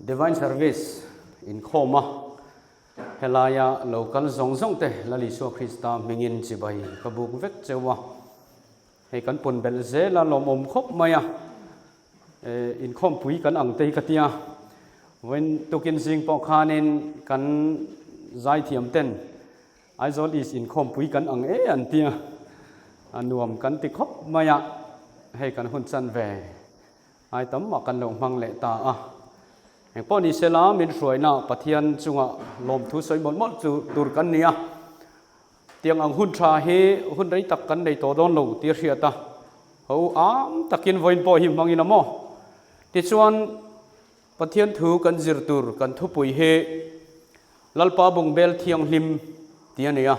divine service in Khoma helaya local zongjong te lali so Krista mingin chibai kabuk vek chewa he kan pun bel ze la lom om khop maya in khom pui kan ang te katia when tokin sing po khanin kan zai thiam ten aizol is in khom pui kan ang an tia anuam kan ti khop maya he kan hun chan ve ai tam ma kan lo mang le ta Heng po ni sela min suai na pathian chunga lom thu soi mon mon chu tur kan nia tiang ang hun tha he hun dai tak kan dei to don lo ti ria ta ho am takin voin po hi mangina mo ti chuan pathian thu kan zir tur kan thu pui he lalpa bung bel thiang hlim ti ania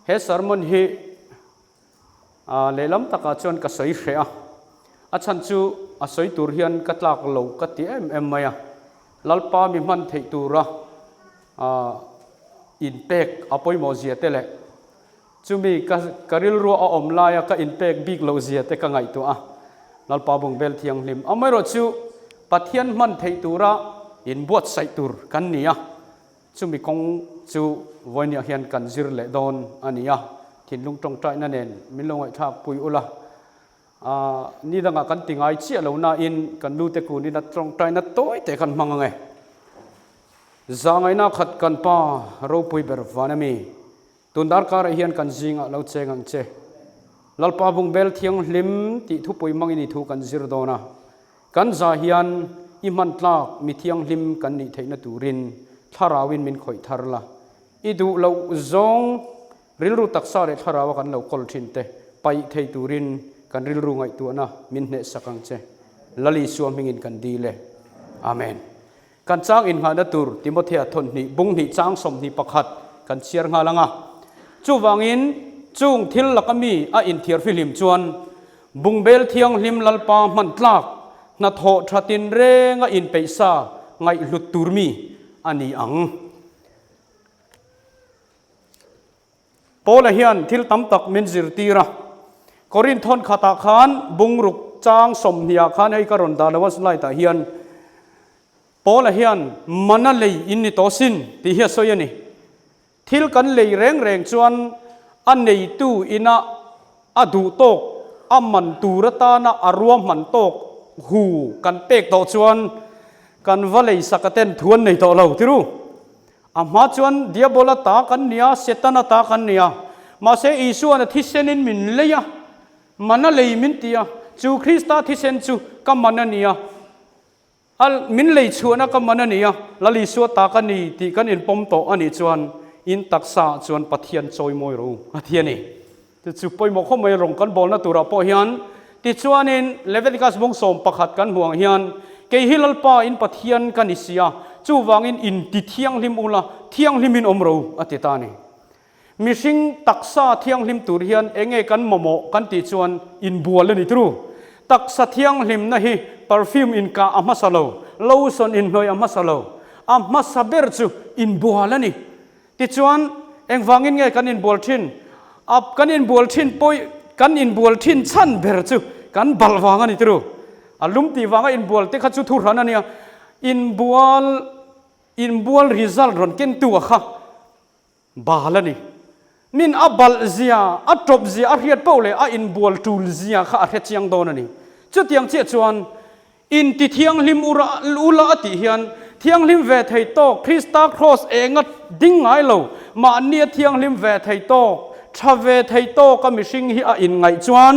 he sermon he lelam taka chuan ka soi hrea achan chu a soi tur hian ka tlak lo ka ti em maya lalpa mi man thei tura inpek apoi mo zia tele chumi karil ro a om laya ka inpek big lo zia te ka ngai tu lalpa bung bel thiang hlim amai ro chu pathian man thei tura in buat sai tur kan nia chumi kong chu voinia hian kan zir le don ania thin lung tong trai na nen min lo ngai thak pui ula ni danga kan tingai chia lo na in kan lu te ku ni na trong tai na toi te kan mangange zangai na khat kan pa ro pui ber vanami tundar kar hian kan jinga lo chengang che lalpa bung bel thiang hlim ti thu pui mangini thu kan zir dona kan za hian i man tlak mi thiang hlim kan ni theina turin tharawin min khoi tharla i du lo zong rilru taksa re tharawa kan lo kol thin te pai thei turin kan ril ru ngai tu na min ne sakang che lali suam hingin kan di le amen kan chang in hana tur timothea thon ni bung ni chang som ni pakhat kan chiar nga langa chu wangin chung thil lakami a in thiar filim chuan bungbel thiang hlim lalpa man tlak na tho thatin renga in peisa ngai lut turmi ani ang pola hian thil tam tak min zir tira Korin thon khata khan bungruk chang som hia khan ei karon da lawas lai ta hian pola hian mana lei in ni tosin ti hia soyani thil kan lei reng reng chuan an nei tu ina adu tok amman turata na arwam man tok hu kan pek to chuan kan valei sakaten thuan nei to lo tiru amma chuan diabola ta kan nia setana ta kan nia ma se isu an thisenin min leya mana lei min tia chu Krista thisen chu ka mana nia al min lei chuana ka mana nia lali su ta ka ni ti kan in pom to ani chuan in taksa chuan pathian choi moi ro athiani tu chu poi mo kho mai rong kan bol na tura po hian ti chuan in Leviticus bong som pakhat kan huang hian ke hilal pa in pathian kan isia chu wangin in ti thiang lim ula thiang limin omro atitani Mishing taksa thiang hlim tur hian enge kan momo kan ti chuan in bual ni tru taksa thiang hlim na hi perfume in ka amasalo lotion in noi amasalo amasaber chu in bual ni ti chuan eng wangin nge kan in bual thin ap kan in bual thin poi kan in bual thin chan ber chu kan balwanga ni tru alum ti wanga in bual te kha chu thur hana nia in bual result ron ken tu kha balani min abal zia atop zia a riat pole a in bual tul zia kha a het chiang don ani chu tiang che chuan in ti thiang lim ula ati hian thiang lim ve thei to Krista cross engat ding ngai lo ma nia thiang lim ve thei to thave thei to ka mishing hi a in ngai chuan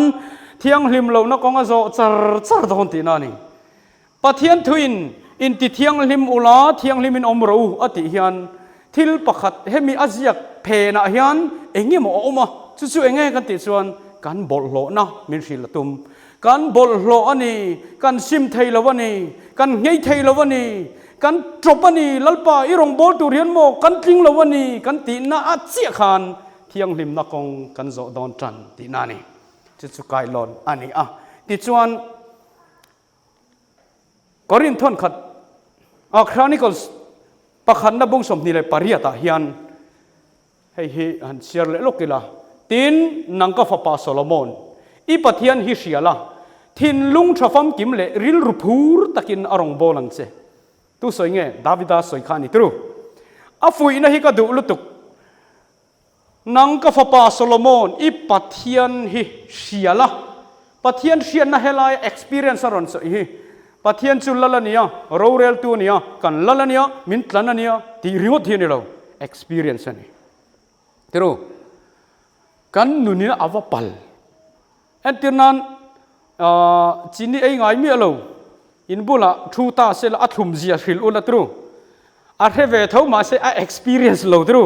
thiang lim lo na konga zo char don ti na ni pathian thuin in ti thiang lim ula thiang lim in omro ati hian thil pakhat hemi aziak phena hian engi mo oma chu enge kan ti chuan kan bol hlo na min hril tum kan bol hlo ani kan sim thei lawani kan ngei thei lawani kan drop ani lalpa irong bol tur hian mo kan tling lawani kan ti na a chia khan thiang hlim na kong kan zo don tran ti na ni chu kai lon ani ti chuan Korin thon khat Chronicles pakhan na bung som ni le pariata hian hei han siar le lokila tin nangka fa pa Solomon i pathian hi siala thin lung thafam kim le ril ruphur takin arong bolang che tu soi nge davida soi khani tru a fui na hi ka du lutuk nang ka fapa solomon I pathian hi siala pathian sian na helai experience aron so hi pathian chu lalania rorel tu nia kan lalania min tlanania ti ringot hi ni lo experience ani tru kan nunina avapal antinan chini ei ngai mi alo in bula thu ta sel athum zia khil ula tru a reve tho ma se a experience lo tru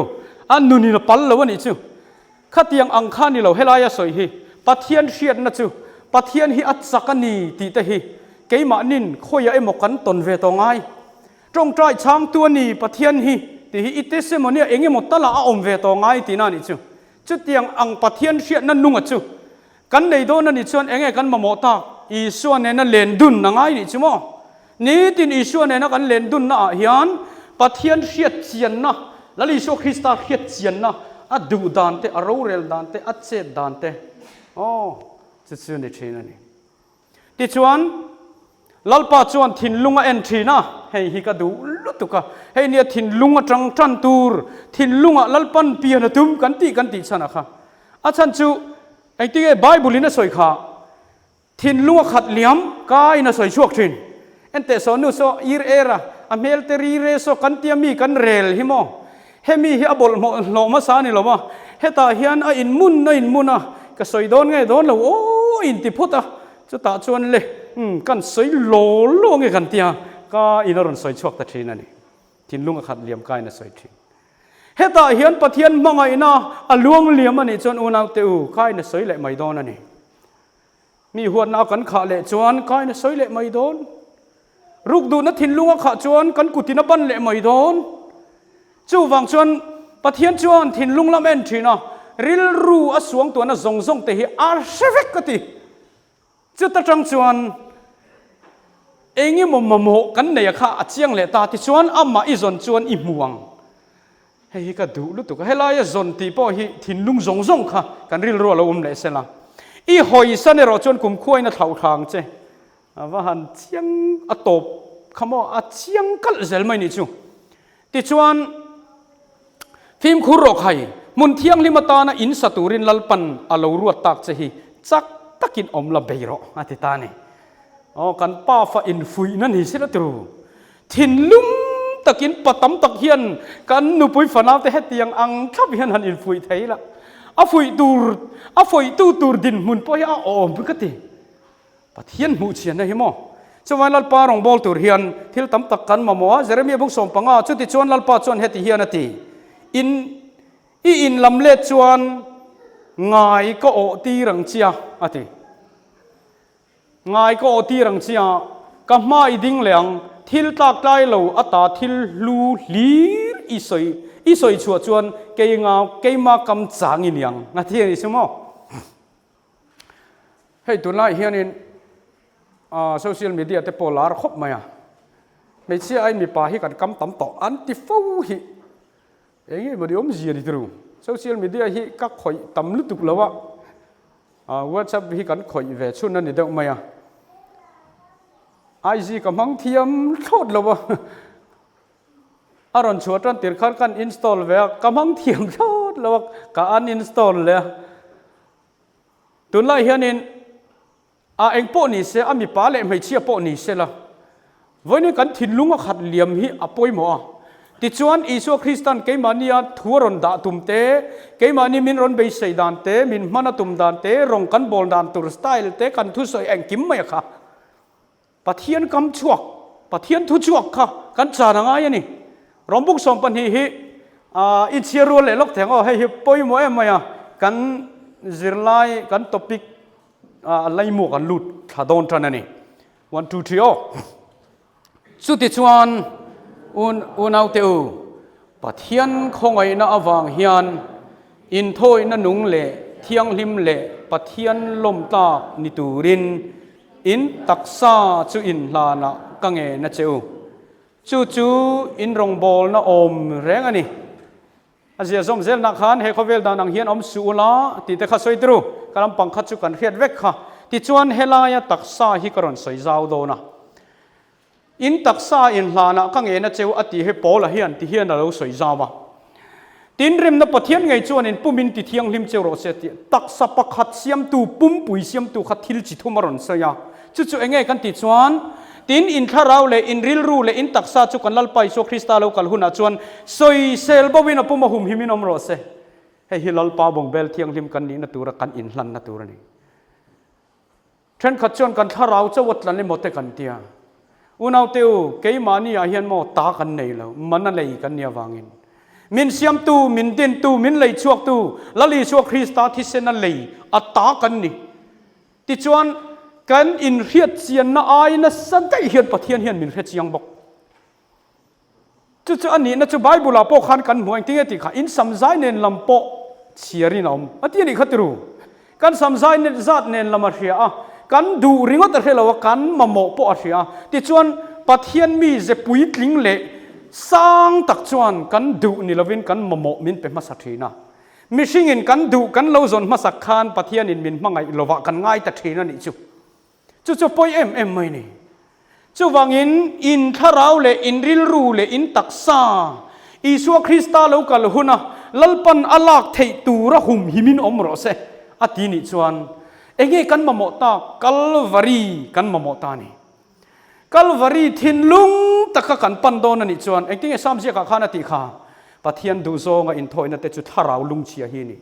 an nuni na pal lo ni chu khatiang angkha ni lo helaya soi hi pathian riat na chu pathian hi at sakani ti ta hi keima nin khoya emokan ton ve to ngai trong trai chang tu ni pathian hi ti hi itesimonia engi motala a om ve to ngai ti na ni chu chu tiang ang pathian riat na nunga chu kan nei do na ni chuan enge kan mamota Isua ne na len dun na ngai ni chumo ni tin Isua ne na kan len dun na hian pathian riat chian na lali so Krista riat chian na a du dan te a rorel dan te a che dan te chu chu ni thina ni ti chuan lalpa chuan thin lunga entry na hei hi ka du lutuka hei nia thin lunga tang tran tur thin lunga lalpan pian tum kan ti chana kha a chan chu ai ti bible ina soi kha thin lunga khat liam kai na soi chuak thin ente so nu so ir era amel te ri re so kan tiami kan rel hi mo hemi hi abol mo lo ma sa ni lo ma heta hian a in mun a ka soi don nge don lo in ti phota chu ta chuan le kan soi lo nge kan tia ka inaron soi chuak ta thin ani thin lunga khat liam kai na soi thin heta hian pathian mangai na aluang liam ani chon unau te u kai na soi le mai don ani mi huan na kan kha le chuan kai na soi le mai don ruk du na thin lunga kha chuan kan kutina ban le mai don chu wang chuan pathian chuan thin lung lam en thina ril ru a suang tu na zong te hi ar sevek kati chu ta tang chuan engi mo kan nei kha achiang le ta ti chuan amma I zon chuan I muang hei ka du lu tu ka helaya zon ti po hi thin lung zong kha kan ril ro lo le sela I hoi san ro chuan kum khuai na thau thang che wa han chiang atop khamo a chiang kal zel mai ni chu ti chuan phim khu ro khai mun thiang limata na in saturin lalpan alo ruat tak che hi chak takin om la beiro ati ta ni kan pa fa in fui na ni sela tru thin lung takin patam tak hian kan nu pui fanaw te hetiang ang thap hian han in fui theila a foi tur din mun po ya om bukati pathian mu chian na hi mo chuan lalpa rong bol tur hian thil tam tak kan mamoa jeremia buk som panga chuti chuan lalpa chuan heti hian ati in lam le chuan ngai ko o ti rang chia ati ngai ko o ti rang chia ka mai ding leng thil tak tai lo ata thil lu lir I soi chua chuan keima kam chang in yang na thi ni sumo hei tu lai hian in social media te polar khop maya me chi ai mi pa hi kan kam tam to anti fo hi engi bodi om zia di tru social media hi ka khoi tam lu tuk lawa WhatsApp hi kan khoi ve chun na ni deuh maya IG kamang thiam thot lawa aron chuatan tir khan kan install ve kamang thiam thot lawa ka uninstall le tun lai hianin eng po ni se ami pa le mai chia po ni se la voini kan thin lunga khat liam hi apoi mo ti chuan Isu Kristan keimania thuaron da tumte keimani min ron be sei dan te min mana tum dan te rong kan bol dan tur style te kan thu soi eng kim mai kha pathian kam chuak pathian thu chuak kha kan cha na ngai ani rombuk som pan hi in chiaro le lok theng o hi poi mo em maya kan zirlai kan topic lai mo kan lut thadon tran ani 1 2 3 chu ti chuan unau teu pathian khongai na awang hian in thoi na nung le thiang lim le pathian lom ta ni turin in taksa chu in hlana kange na cheu chu in rong bol na om reng ani azia zom zel na khan he khovel da nang hian om su la ti te kha soi tru kalam pang kha chu kan riat vek kha ti chuan helaya taksa hi karon soi zau do na in taksa in hlana ka nge na cheu ati he pol a hian ti hian alo soi zawa tin rim na pathian ngai chuan in pumin ti thiang lim cheu ro se ti taksa pakhat siam tu pum pui siam tu khathil chi thumaron saya chu chu enge kan ti chuan tin in tharau le in ril ru le in taksa chu kan lalpai so krista lo kal huna chuan soi sel bowin apum hum himin om ro se he hilal pa bong bel thiang lim kan ni na tura kan in hlan na tura ni thren khat chuan kan tharau chawat lan le mote kan tia unau teu keimani a hian mo ta kan nei lo man lei kan nia wangin min siam tu min din tu min lei chuak tu lali chuak krista thi sen na lei ata kan ni ti chuan kan in riat chian na ai na san kai hian pathian hian min riat chiang bok chu chu ani na chu bible a po khan kan muang tinge ti kha in samzai nen lampo chiarin om ati ni khatru kan samzai nen zat nen lama ria a kan du ringot a helawa kan mamo po a ria ti chuan pathian mi je pui tling le sang tak chuan kan du ni lovin kan mamo min pe ma sathina mishing in kan du kan lo zon ma sak khan pathian in min mangai lowa kan ngai ta thina ni chu chu chu poi em mai ni chu wangin in tharau le in ril ru le in taksa isu krista lo kal huna lalpan alak thei tura hum himin om ro se ati ni chuan enge kan mamo ta calvary kan mamo ta ni calvary thin lung taka kan pandon ani chuan engting samje ka khana ti kha pathian du zo nga in thoina te chu tharau lung chia hi ni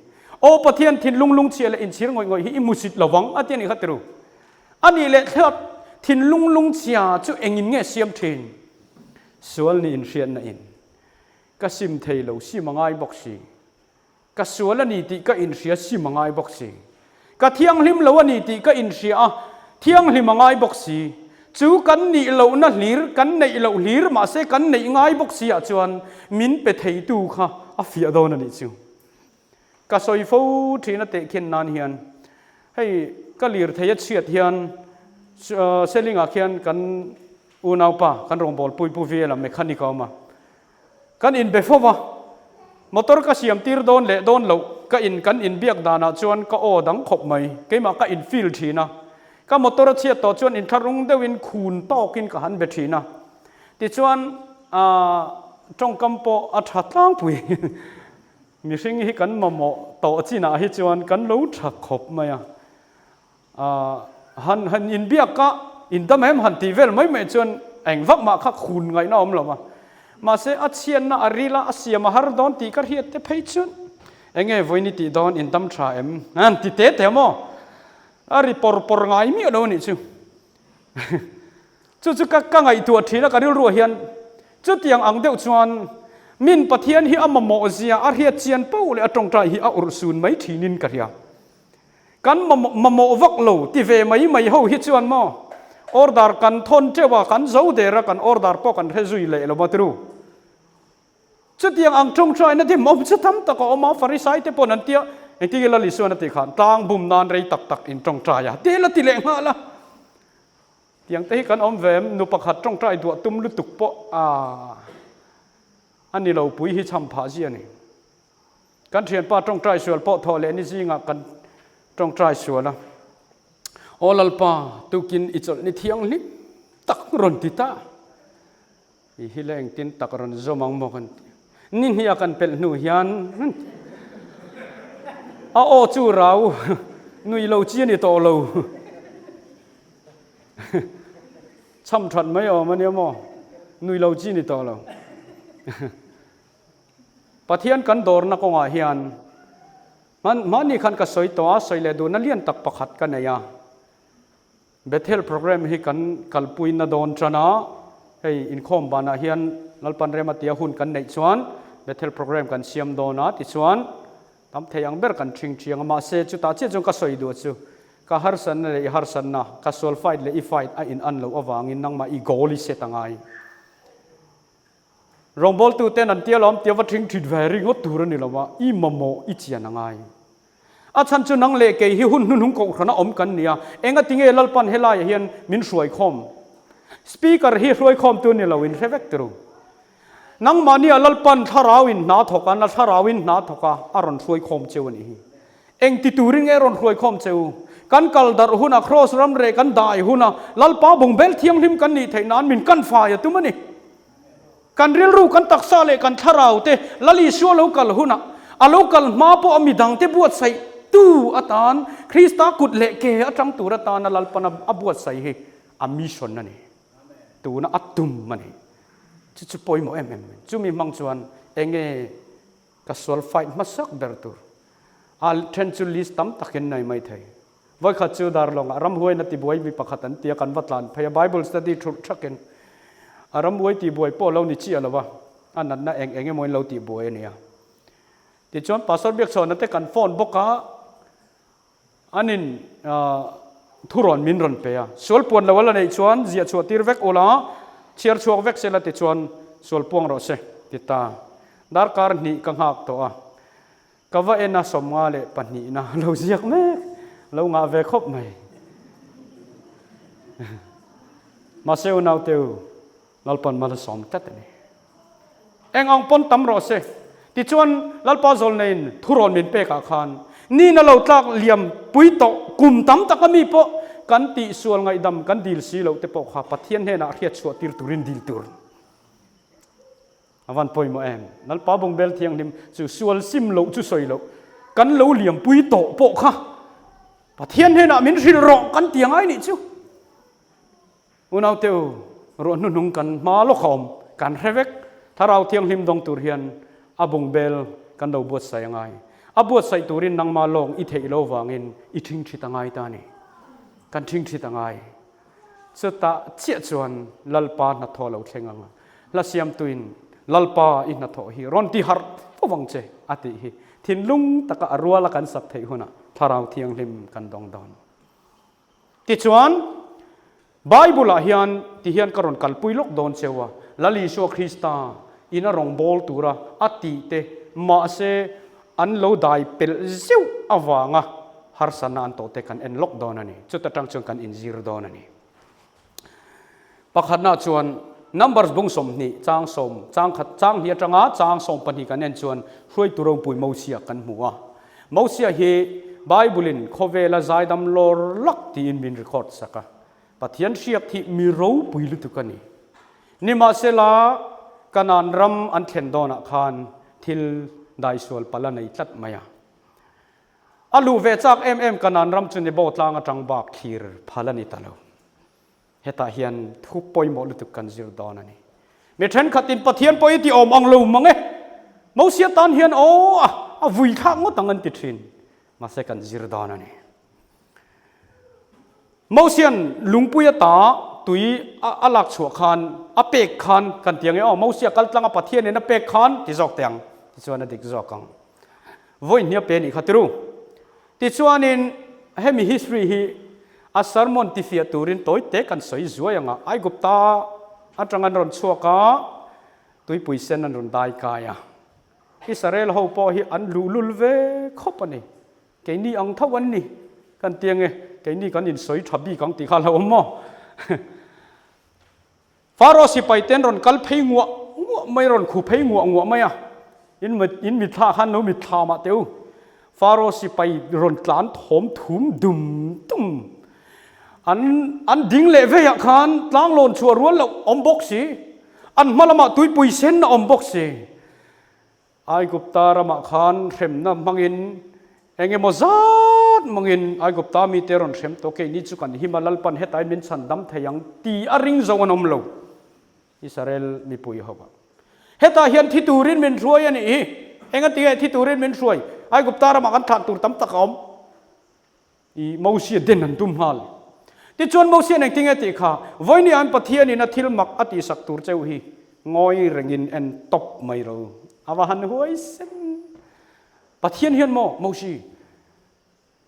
o pathian thin lung lung chia le in chir ngoi ngoi hi imusit lawang ati ni khatru ani le thot thin lung lung chia chu engin nge siam thin sual ni in rian na in ka sim thei lo si mangai boksi ka sual ani ti ka in ria si mangai boksi ka thiang lim lo ani ti ka in ria thiang lim mangai boksi chu kan ni lo na hlir kan nei lo hlir ma se kan nei ngai boksi a chuan min pe thei tu kha a fia don ani chu ka soi fo thina te khin nan hian hei ka lir thei chiat hian selling a khian kan unau pa kan rong bol pui pu vela mechanical ma kan in befowa motor ka siam tir don le don lo ka in kan in biak dana chuan ka o dang khop mai keima ka in feel thina ka motor chia to chuan in tharung deuin khun tokin ka han be thina ti chuan trong kampo a thatang pui mi sing hi kan mamo to china hi chuan kan lo thak khop mai han in biak ka in dam hem han ti vel mai mai chuan eng vak ma kha khun ngai na om lo ma se a chian na arila asia ma har don ti kar hiat te phei chun enge voini ti don in dam tha em an ti te te mo ari por ngai mi lo ni chu chu ka ngai tu thina ka ril ru hian chu tiang ang deuh chuan min pathian hi amamo zia a hiat chian po le atong trai hi a ursun mai thinin ka ria kan mamo vak lo ti ve mai ho hi chuan mo order kan thon chewa kan zo de ra kan order po kan rezui le lo matru chu tiang ang tong trai na ti mom chu tham ta ko ma farisai te pon an tia eti la li suan ti khan tang bum nan rei tak in tong trai ya te la ti le nga la tiang te kan om vem nu pakhat tong trai du tum lu tuk po ani lo pui hi cham pha ji ani kan thian pa tong trai sual po tho le ni jinga kan tong trai suala olalpa tukin ichol ni thiang li tak ron ti ta hi leng tin tak ron zomang mo kan nin hi akan pel nu hian a o chu rau nui lo chi ni to lo cham that mai o mania mo nui lo chi ni to lo pathian kan dor na ko nga hian man ni khan ka soi to a soi le du na lian tak pakhat ka na ya Bethel program hi kan kalpui na don trana hei in khom bana hian lalpan rematia hun kan nei chuan Bethel program kan siam dona ti chuan tam theyang ber kan thing ma se chu ta che chung ka soi du chu ka harsan le harsan na ka sol fight le I fight a in an lo awangin nang ma I goli se tangai rombol tu ten an tialom tiawa thing thit very ngot tur ni lawa I mamo I chian angai a chan chu nang le ke hi hun hun ko khana om kan nia enga tinge lalpan helai hian min ruai khom speaker hi ruai khom tu ni lawin revek tru nang mani lalpan tharawin na thoka na tharawin na thoka aron ruai khom cheu ni eng ti turin e ron ruai khom cheu กันกัลดาร์หุนะครอสรัมเรกันได้หุนะลัลปาบงเบลเทียงลิมกันนี่ไทยนานมินกันฝ่ายตุมันนี่กันเรียนรู้กันตักซาเลกันทาราวเตลลิชัวโลกัลหุนะอาโลกัลมาปออมิดังเตบวชใส่ตู้อาตานคริสตากุดเละเกอจังตูระตานลัลปนะอบวชใส่เฮอามิชนนั่นนี่ตูนะอัตุมมันนี่จุปอยโมจุมีมังจวนเองกัสวลไฟมาสักเดอร์ตูอัลเทนจูลิสตัมตักเห็นในไม่ไทยว่าขัดจูดาร์ลงอารมณ์หวยนัดที่บวยมีประคัตันเตียกันวัดลานพยาไบเบิลสตัดดี้ทุกชักเห็นอารมณ์หวยที่บวยพ่อเราหนิชีอะไรวะอันนั้นน่ะเองมวยเราที่บวยเนี่ยที่ชวนภาษาเบียกชนนั่นแต่กันฟอนบกะอันนี้ทุรอนมินรันเปียส่วนปวนเราว่าในชวนเสียชวนตีร์เวกโอลาเชียร์ชวนเวกเซลติชวนส่วนปวงเราเสติตาดาร์การนี่กังหักตัวก็ว่าเอ็นน่ะสมมาเลยปันนี่นะเราเสียกแม่เรางาเวคบไหมมาเซลนาวเตวลัลปันมาละสมตัดนี่เอ็งอังปนตำรอเสที่ชวนลัลปาโซลเนนทุรอนมินเปกอาคารนี่น่ะเราตักเลี่ยมปุยโตกุมตำตะกมีปะกันติส่วนไงดำกันดีลสีเราเตปอกขาปัทเทียนเฮน่ะเรียกชัวติร์ตุรินดีลตุรอวันปอยโมเอ็มนั่นป้าบงเบลเทียงนิมจู่ส่วนซิมเราจู่สวยเรากันเราเลี่ยมปุยโตปอกขาปัทเทียนเฮน่ะมินริรอกันเตียงไอ้นี่จู่อุณเอาเตวรอนนุ่งกันมาลกหอมกันเรเวกถ้าเราเทียงนิมดงตุเรียนอาบงเบลกันเราบวชใส่ยังไงอาบวชใส่ตุรินนังมาลงอิเทโลวางินอิทิ้งที่ตั้งไงตานี่กันทิ้งที่ตั้งไงสุดท้ายเชี่ยชวนลัลปานัทโทเราเชงังละเสียมตุนลัลปาอินัทโทฮีรอนที่ฮาร์พวังเจอติฮีทินลุงตะกะรัวละกันสักเทหุนะถ้าเราเทียงลิมกันดองดอนติชวนไบเบิลเฮียนที่เฮียนกรอนกัลปุยลกดอนเชวะละลิชัวคริสตาอินารองบอลตูระอติเตมาเซอันโลได้เปิลซิวอวางะฮาร์สนานโตเตกันเอ็นล็อกดอนนี่จุดตั้งชงกันอินซีร์ดอนนี่ปักหัดน่าชวนนัมเบอร์บุงสมนี่จางสมจางขัดจางเฮียจังอาจางสมปนิกันเอ็นชวนช่วยตัวเราปุยมูเสียกันหัวมูเสียเฮไบเบิลินโคเวลาใจดำลอลักที่อินบินรีคอร์ดสักปัทยันเสียที่มีรู้ปุยลุตุกันนี่นี่มาเสลากันอันรำอันเข็นดอนอาคารทิลได้ส่วนพลันในจัดมายาอาลูเวจากกันนันรำจุนในโบตลางจังบากขีร์พลันในตะลูเฮตาเฮียนทุบปอยหมดลุตุกันจิรดอนันนี่เมื่อฉันขัดตินปะเทียนปอยที่อมอังลูมังเอมูเสียตันเฮียนโอ้วุยข้างงดตั้งเงินติดชินมาเสกันจิรดอนันนี่มูเสียนลุงปุยตาตุยอาลักชัวคานอเปกคานกันเตียงไอ้มูเสียกัลตั้งปะเทียนในอเปกคานที่จอกเตียงส่วนนั้นดิกจอกังวันนี้เป็นอีกขัดรู้ที่ส่วนนี้ให้มี history ฮีอาสารมอนที่ฟิตูรินตัวเตกันสวยสวยยังไอ้กุปตาอันตรังรอนชัวก้าตัวปุยเซนนันรอนได้กายอิสราเอลเขาพอฮีอันลุลเวคบนี่แกนี่อังทวันนี่กันเตียงไงแกนี่กันอินสวยทับบีกังติขาลาวมั่วฟาโรสิไปเต้นรอนกัลเพยงัวไม่รอนขู่เพยงัวไม่อินมิท่าขันโนมิท่ามาเตียวฟาโรสิไปรอนกลานถมถุมดุมตุ้มอันดิ่งเละเวียขันล้างโลนชัวร้วนแล้วอมบกสีอันมาละมาตุยปุยเซนอมบกสีไอกุปตาระมาขันเข็มน้ำมังอินเองมอซัดมังอินไอกุปตามีเตรอนเข็มโตเกนิจุกันฮิมาลัลปันเฮตไอมินสันดัมทยังตีอาริงจวนอมโลอิสราเอลมีปุยเขาบ้าเฮตาเฮียนที่ตูรินเป็นช่วยอันนี้เองก็ตีที่ตูรินเป็นช่วยไอ้กุปตาระมากันถัดตูตั้มตะกอมอีมูเสียเด่นนันตุ้มฮัลที่ชวนมูเสียเองทิ้งติค่ะวันนี้อันปะเทียนี่นัทิลมักอติสักตูเจ้าฮีงอยเริงอินเอ็นตบไม่รู้อาวหันหัวเส้นปะเทียนเฮียนมูสี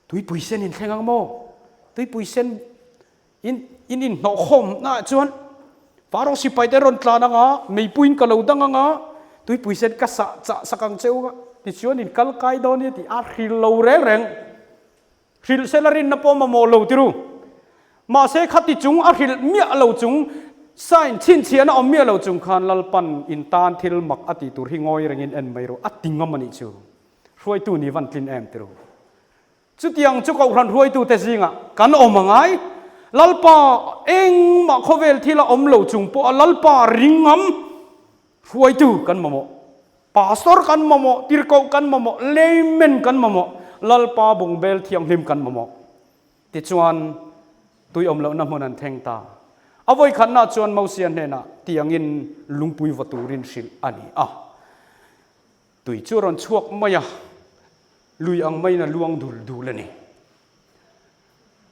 ตุยปุยเส้นอินแข่งมูตุยปุยเส้นอินหนอคมน่าชวนฟาโรสิไปเตรอนตลานังไม่ปุยนกะเลวดังตุยปุยเซนกัสจะสักกังเจ้าที่ชวนอินกัลไกดอนี่ที่อาฮิลโลเรงฮิลเซลารินนับมาโมโลติรูมาเสขัดที่จุงอาฮิลเมียโลจุงไซน์ชินเชียนเอาเมียโลจุงคันลัลปันอินตานทิลมักอติตุรหิงอยเรงอินเอ็นไม่รู้อติงมันอิจูช่วยตัวนี้วันกลินแอมติรู จุดยังจุกเอารันรวยตัวเตจิงอ่ะกันอมมังไงลัลปาเองมาขเวลที่ละอมเหลาจุงปอลัลปาริงงำรวยตัวกันมาโมปาสตอร์กันมาโมติรกกันมาโมเลเมนกันมาโมลัลปาบุงเบลเทียงหิมกันมาโมติจวนตุยอมเหลาน้ำมันแทงตาเอาไว้ขันน่าจวนมาเสียนเนี่ยนะที่ยังอินลุงปุยวัตุรินสิลอันนี้ตุยจวนชวกไม่ยะลุยอังไม่น่ะลวงดูเลยนี่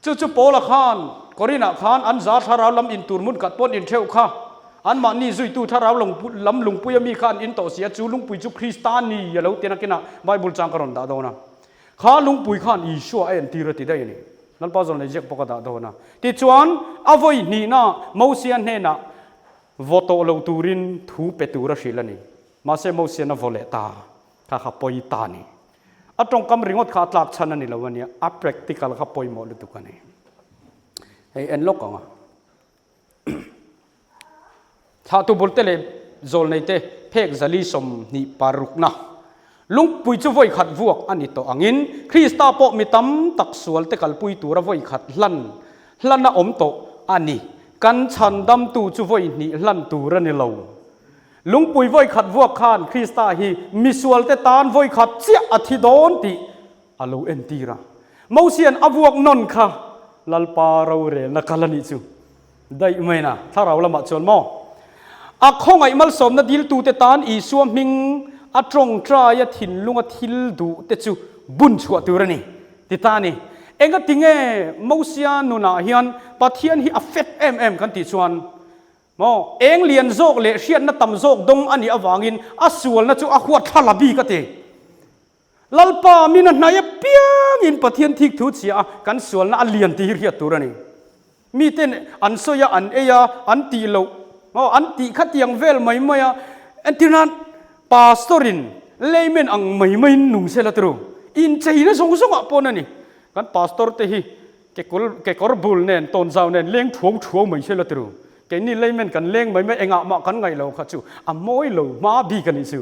จู่ๆโปละขานกอรินาขานอันซาทาราวลำอินตูรมุนกัดปนอินเทวข้าอันมานี่จุยตูทาราวลำลุงปุยมีขานอินโตเสียจู่ลุงปุยจู่คริสตานีอย่าเล่าเตียนักกินะไบเบิลจังกรอนดาโดนะข้าลุงปุยขานอีชัวเอ็นตีรติได้นี่นั่นป้าจนเลยเจ็บปกติดาโดนะที่จวนเอาไว้นี่นะมูเซียนเฮนะวอโตเลวตูรินทูเปตูระชิลนี่มาเซมูเซียนวอเลตาข้าขับปอยตานี่อัตรงกำริงดขาดหลักชันนี่ละวันนี้อัพ practical ขับปอยหมดเลยทุกคนนี่เฮ้ยเอ็นล็อกอ่ะถ้าตัวบุตรเตลโจลในเตเพกจะลีสมนี่ปารุกนะลุงปุยจะไว้ขัดวกอันนี้ตัวอังินคริสตาโปมีตั้มตักสวลเตกัลปุยตัวระไว้ขัดลั่นน่ะอมโตอันนี้กันฉันดำตูจะไว้นี่ลั่นตัวระเนลาลุงปุยไว้ขัดวกขานคริสตาฮีมิสวลเตตานไว้ขัดเสียอธิดอนติอาลูเอ็นตีระมูเซียนอวกนนค่ะลัลปาเราเรนักลันิจูได้ไหมนะถ้าเราละมาชวนมออักข้องไอมัลสมนัดดิลตูเตตานอีสวมมิงอัตรงตรายถินลุงทิลดูเตจูบุญชัวตัวนี่ติตานี่เองก็ติงเอมูเซียนุนาฮิอันปะเทียนฮีอัฟเฟตกันติชวนมอเองเลียนโจกเลเชียนนัตตำโจกดงอันนี้อวางินอัสวลนัจูอขวดทลาบีก็เตลัลปามินันนายเปียงินปะเทียนทิกทุเสียกันสวลนันเลียนตีเรียตัวนี่มีเต้นอันโซยอันเอยาอันตีโลอันตีขัดยังเวลไม่อันที่นั้นปาสตอรินเลเมนอังไม่นุ่งเสลตรูอินใจนะสงอ่ะปนนี่กันปาสตอร์เตฮีเกกอร์บุลเนนตอนเช้าเนนเลี้ยงถ่วงไม่เสลตรูแกนี่เลยเหมือนกันเลี้ยงไม่เองอ่ะมากันไงเราขัดจูอ่ะมวยเรามาบีกันนี่จู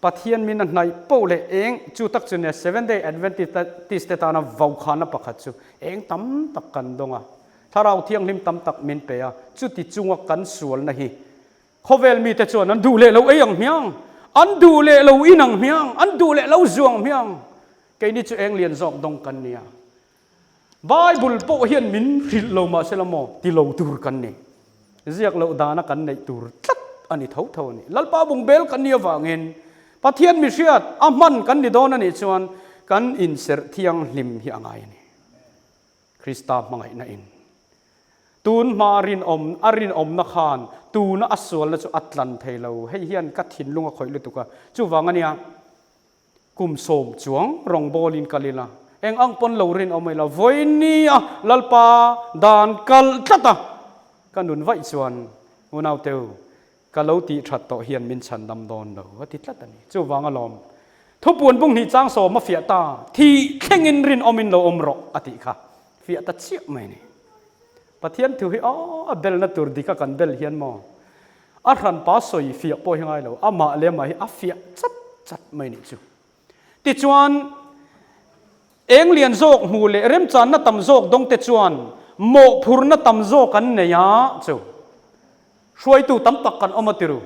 ปะเทียนมินันในโป้เลเองจูตักจูเนี่ย 7 day Adventist ตานะวาวขานะปะขัดจูเองตั้มตักกันดงอ่ะถ้าเราเที่ยงลิมตั้มตักมินเปียจูติจงกันสวนนะฮีเขาเวลมีแต่จวนอันดูเลเราเองเมียงอันดูเลเราอินังเมียงอันดูเลเราจวงเมียงแกนี่จูเองเรียนจอกดงกันเนี่ยไบเบิลโปเฮียนมินริลโลมาเซลโมที่เราตูร์กันนี่เรียกเราดานะกันในตูร์ตัดอันนี้เท่านี่ลัลปาบุงเบลกันเนี่ยวางเงินปะเทียนมิเชียดอามันกันนี่โดนนี่ชวนกันอินเสร์เทียงลิมที่อ่างไงนี่คริสตามังไงนั่นอินตูนมารินอมนักขานตูนอัศวรและจูอัตลันเทเราให้เฮียนกัดหินลุงคอยลุตุกะจูวางอันเนี้ยกุมโสมจวงรองโบลินกาลิลาเองอังปนเราเรียนเอาไม่ละไว้นี่ลัลปาดานกัลตัดกันนุนไว้ชวนอุณเอาเตวกัลเลาตีชัดต่อเฮียนมินชันดำดอนเราว่าติดลัดนี่จูวางอารมณ์ทุบปวนบุ้งนี่จ้างโสมมาเฟียตาที่เข่งอินรินอมินเราอมรออติค่ะเฟียตาเชี่ยไม่นี่ปะเทียนถือให้เบลนัตุรดิกกันเบลเฮียนมออารันป้าสอยเฟียปอยยังไงเรามาเลมาให้เฟียจัดไม่นี่จูติจวนเองเลียนโจกมูเลเริ่มจานนัตตำโจกดงเตจวนโมพูรนัตตำโจกันเนี่ยจูช่วยตู้ตั้มตักกันอมาติรู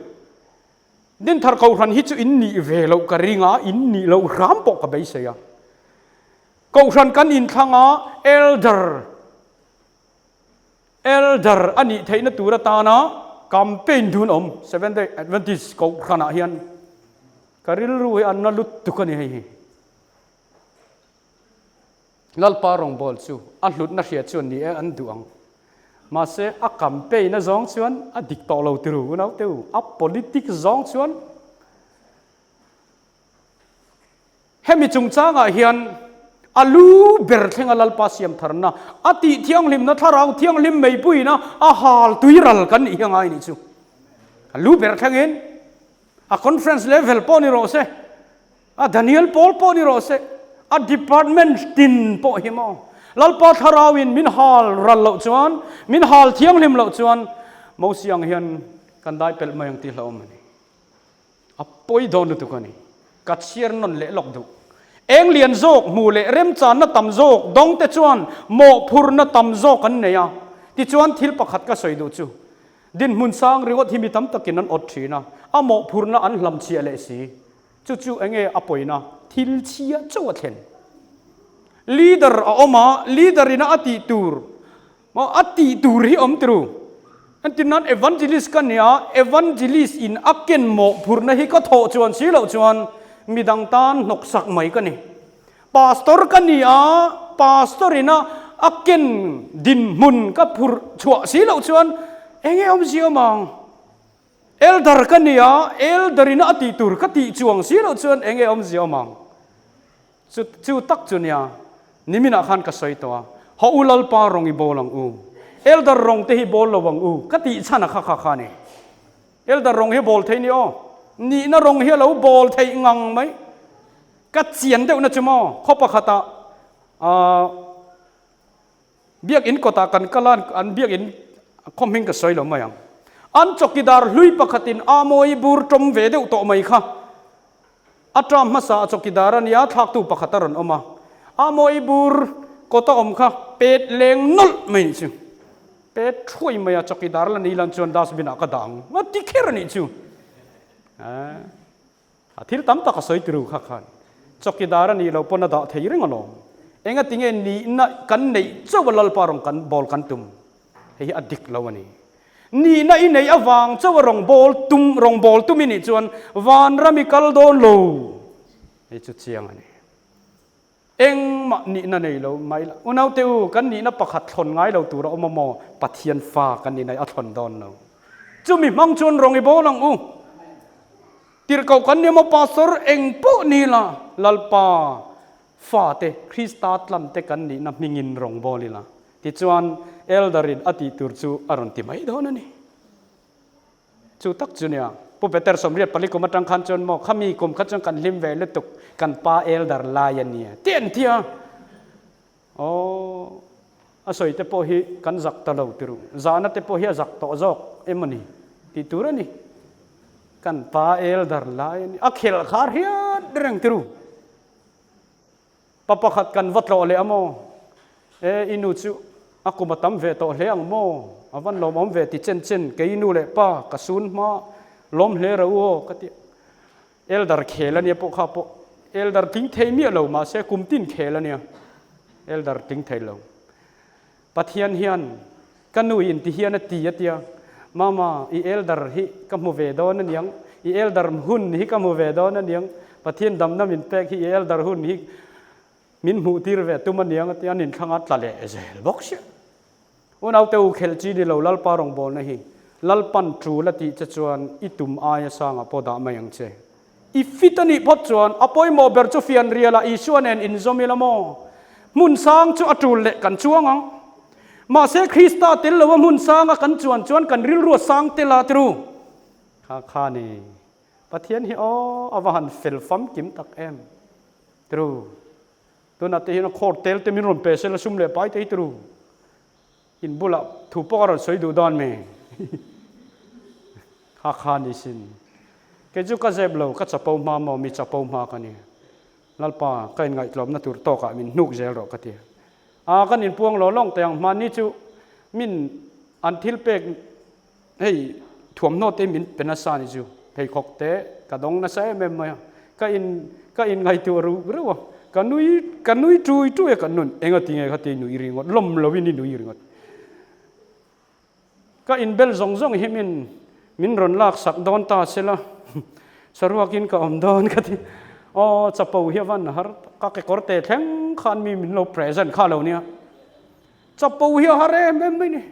ดินทาร์เขาหันฮิจูอินนี่เวลกริงาอินนี่เรารำปกกับใบเสียเขาหันกันอินทางเอลเดอร์อันนี้ไทยนัตุระตานะแคมเปญดูน7 day Adventist เขาขณะเฮียนการิลรู้อันนั้นลุตุกันนี่ลัลปารองบอลซูอันลุดนักเชียร์ชวนนี่อันดูอังมาเสอแคมเปญนะจงชวนอดิกตอเราติรู้นะเต้าpolitics จงชวนเฮมิจุงจ้างเฮียนอาลูเบิร์ตเฮงลัลปาเซียมทาร์นะอติเที่ยงลิมนะถ้าเราเที่ยงลิมไม่ปุยนะฮาลตุยรัลกันยังไงนี่จูอาลูเบิร์ตเฮงเงินคอนเฟรนซ์เลเวลปอนี่โรเซ่ดานิเอลปอลปอนี่โรเซ่ดีพาร์ตเมนต์ตินปอหิมะลัลปาทาราวินมินฮาลรัลเหล่าจวนมินฮาลเที่ยงลิมเหล่าจวนมูสิยังเฮียนกันได้เป็นมายังตีเหล่ามันนี่ปุยโดนตุกันนี่กัดเชียร์นนเละหลอกดู เองเลียนโจกหมู่เลเร็มจานน่ะตำโจกดงเตจวนโมพุรน่ะตำโจกันเนี่ยที่จวนทิลประคัดก็สวยดูจูดินมุนสร้างเรียกว่าที่มีตำตะกินนั้นอดทีนะอโมพุรน่ะอันลำเชียเลสีจู่ๆเองอป่วยนะทิลเชียเจ้าเทนลีดเดอร์ออกมาลีดเดอร์น่ะอติตูร์มาอติตูร์ที่อมตรูอันที่นั้นเอวันเจลิสกันเนี่ยเอวันเจลิสอินอักเกนโมพุรน่ะที่ก็โถจวนสีเหล่าจวนมีดังตานนกสักไหมกันนี่ปาสตอร์กันนี่ปาสตอร์น่ะอักเกนดินมุนกับพุรชัวสีเหล่าจวนเองอมเสียมังเอลดาร์กันนี่เอลดาริน่ะอติตูร์ก็ติจวงสีเหล่าจวนเองอมเสียมังจู่ตักจุนยานิมินาขันก็สวยตัวเขาอุลลปารองอีโบลังอูเอลดารองเตหิโบลระวังอูก็ติชนะข้านี่เอลดารองเฮโบลเทนี่นี่น่ารองเฮเราโบลเทงังไหมก็เจียนเดียวนะจุมอข้อประคตาเบียกอินกตากันกลานอันเบียกอินคอมมิงก็สวยหรือไม่ยังอันจกิดาร์ลุยประคตินอามวยบูร์จมเวเดอุโตไม่ค่ะอัตรามมาสาจกิดารันยาทักตูประคตารันออกมาอามวยบูร์ก็ต้องอมค่ะเป็ดเลงนุลไม่จิเป็ดช่วยไม่จกิดาร์ลันนี่ลันจวนดัสบินอักดังมาติเครนี่จูที่ตั้มตะกสวยตรูข้าขันจกิดารันนี่เราปนดาเทียริงอลองเองก็ติงเงินนี่น่ะกันในเจ้าวันลปารองกันบอลกันตุ่มเฮียอดิกเราวันนี้นี่น่ะอินในอวังเจ้ารองบอลตุ่มรองบอลตุ่มนี่จวนวันรามิคัลโดนโลไอ้จุดเชียงอันนี้เองมานี่นั่นเองเราไม่ละอุณเอาเตวกันนี่น่ะประคัดทนง่ายเราตัวเราเอามาโมปัทเทียนฟ้ากันนี่ในอัทนดอนเราจุมีมังชวนรองไอ้โบลังอูตีร์เก่ากันเนี่ยมาปาสร์เองปุ๊นี่ละลัลปาฟ้าเตคริสตัลลัมเตกันนี่นับมิงินรองโบลีละที่จวนเอลดารินอติตูร์จูอารอนติไม่โดนนี่จูตักจูเนี่ยผู้เป็นเตอร์สมเรียบปริกรมตังคันจนมอขามีกรมขัดจังกันลิมเวลตุกกันปาเอลดาร์ลายันเนี่ยเตียนเทียโอ้อาศัยเตปโฮิกันจักตะเลวติรุจานะเตปโฮิจักตอจอกเอ็มนี่ติตูระนี่กันปาเอลดาร์ลายันอักเฮลคาร์เฮียเรื่องติรุปะปะขัดกันวัดโลเลอโมอินูจูอากุมาตัมเวโตเลอังโมอาวันลมอมเวติเชนเกยินูเลปากระสุนมาลมเลระวัวก็ติเอลดาร์เคลเนี่ยพวกข้าพวกเอลดาร์ทิ้งเทมีเรามาเสกุมตินเคลเนี่ยเอลดาร์ทิ้งเทเราปะเทียนเฮียนกันนุอินติเฮียนตีเตียมาอีเอลดาร์ฮิกัมโมเวดอนนั่นยังอีเอลดาร์หุ่นฮิกัมโมเวดอนนั่นยังปะเทียนดำน้ำมินเปกฮิเอลดาร์หุ่นฮิมินหูตีร์เวตุมันยังตีอันนินขังอัตละเลเซลบ็อกเชวันเอาเตวเคลจีดิเราลัลปารองบอลนะฮิลัลปันทรูละติจะจวนอิตุมอายสางอปอดามายังเชอีฟิตนี่พบจวนอปอยโมเบอร์จูฟิอันเรียลาอิชวนเอนอินโซมิลาโมมุนสางจูอัตุลเลกันจวงมาเซคริสตาเตลว่ามุนสางกันจวนกันริลรัวสางเตลาตรูข้านี่ปะเทียนฮิออวหันเฟลฟัมกิมตักเอ็มตรูตัวนัดที่นักโคตรเตลเตมิรุนเปเซลซุมเลไปเตตรูอินบุลถูกปอกรสวยดูดอนเมข้านี่สินเกจุกเจ็บเราก็จะปูมาโมมีจะปูมากันนี่ลัลปาก็ยังไงกลมนัตุรโตกะมินนุกเจลเราก็เตียกันอินพวงเราล่องแต่ยังมานี่จูมินอันทิลเปกเฮ้ยถ่วมโนเตมินเป็นนัสานิจูเฮ้ยขกเตะกระดงนัสเอเมมมาก็อินไงตัวรู้ว่ากันนุยจุยกันนุนเองก็ติงเองก็ติงนุยริงดลมเราวินินุยริงดก็อินเบลซงเฮมินรอนลากสักดอนตาเสละสรุปกินก็อมดอนก็ที่จะปูเฮียวันฮาร์ก็เกอร์เตะแทงขันมีมินโลเพรสเซนข้าเราเนี่ยจะปูเฮียฮาร์เรมไม่นี่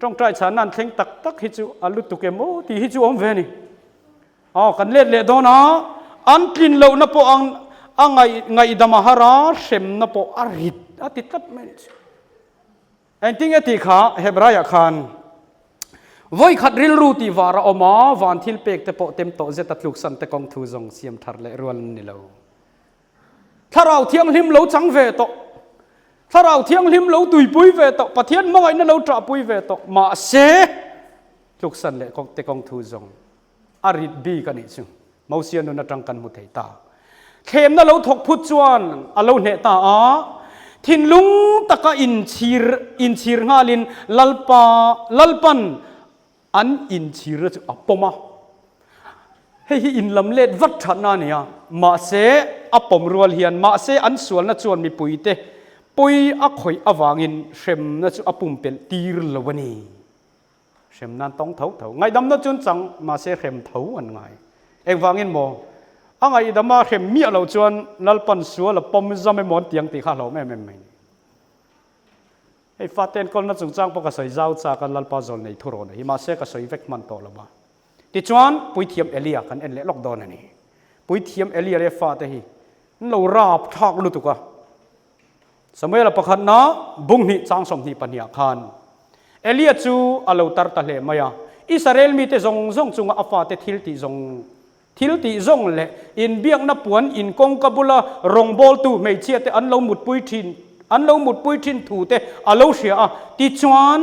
ต้องใจฉันนั่นแทงตักฮิจูอัลลุตุเกโมที่ฮิจูอมเวนี่กันเล่ดอนะอันกินเรานับปอังไงดามหาราเซมนับปอาริดอติตัดไม่เอ็นติงเอติขาเฮบรายขันวัยขัดริลรูตีวาระอมาวันทิลเปกเตปเต็มโตเจตัดลูกสันเตกองทูจงเสียมทาร์เลรวนนี่เราถ้าเราเที่ยงลิมเราจังเวตถ้าเราเที่ยงลิมเราตุยปุยเวตปะเทียนมั่งไงนั่นเราจับปุยเวตมาเสลูกสันเลเตกองทูจงอาริดบีกันนี่ซึ่งมาเสียนุนจังกันมุทัยตา เข็มน่ะเราถกพุทธจวนเราเนตาทินลุงตะกะอินชีรงาลินลัลปันอันอินชีรจุอปมาให้อินลำเล็ดวัดฐานาเนี่ยมาเสอปมรัวเฮียนมาเสอันส่วนน่ะจวนมีปุยเตปุยอักข่อยอวางินเข็มน่ะจุอปุ่มเป็นตีรละวันนี้เข็มนั้นต้องเท่าไงดำน่ะจนจังมาเสเข็มเท่าอันไงเอ็งวางินโมไงดำมาเข็มเมียเราจวนลัลปันสัวละปมจะไม่หมดเตียงตีข้าเราไม่ไอ้ฟาเตนคนน่ะจงจังปกติเจ้าจากกันลัลปาจอลในทุรนหิมาเสก็สวยเวกมันโตละบ้าที่จวนปุยเทียมเอเลียกันเอ็นเล่ล็อกดอนนี่ปุยเทียมเอเลียเรฟาเตฮีเราราบทักลุตุกะสมัยละประคันนะบุงหิจางสมหิปัญญาคันเอเลียจูอาลูตัรตะเลมายาอิสราเอลมีแต่จงจุงอาฟาเตทิลติจงเละอินเบียงนับปวนอินกงกบุลารองบอลตูไม่เชียเตอันเราหมุดปุยทินถูเตอาลูเชียที่จวน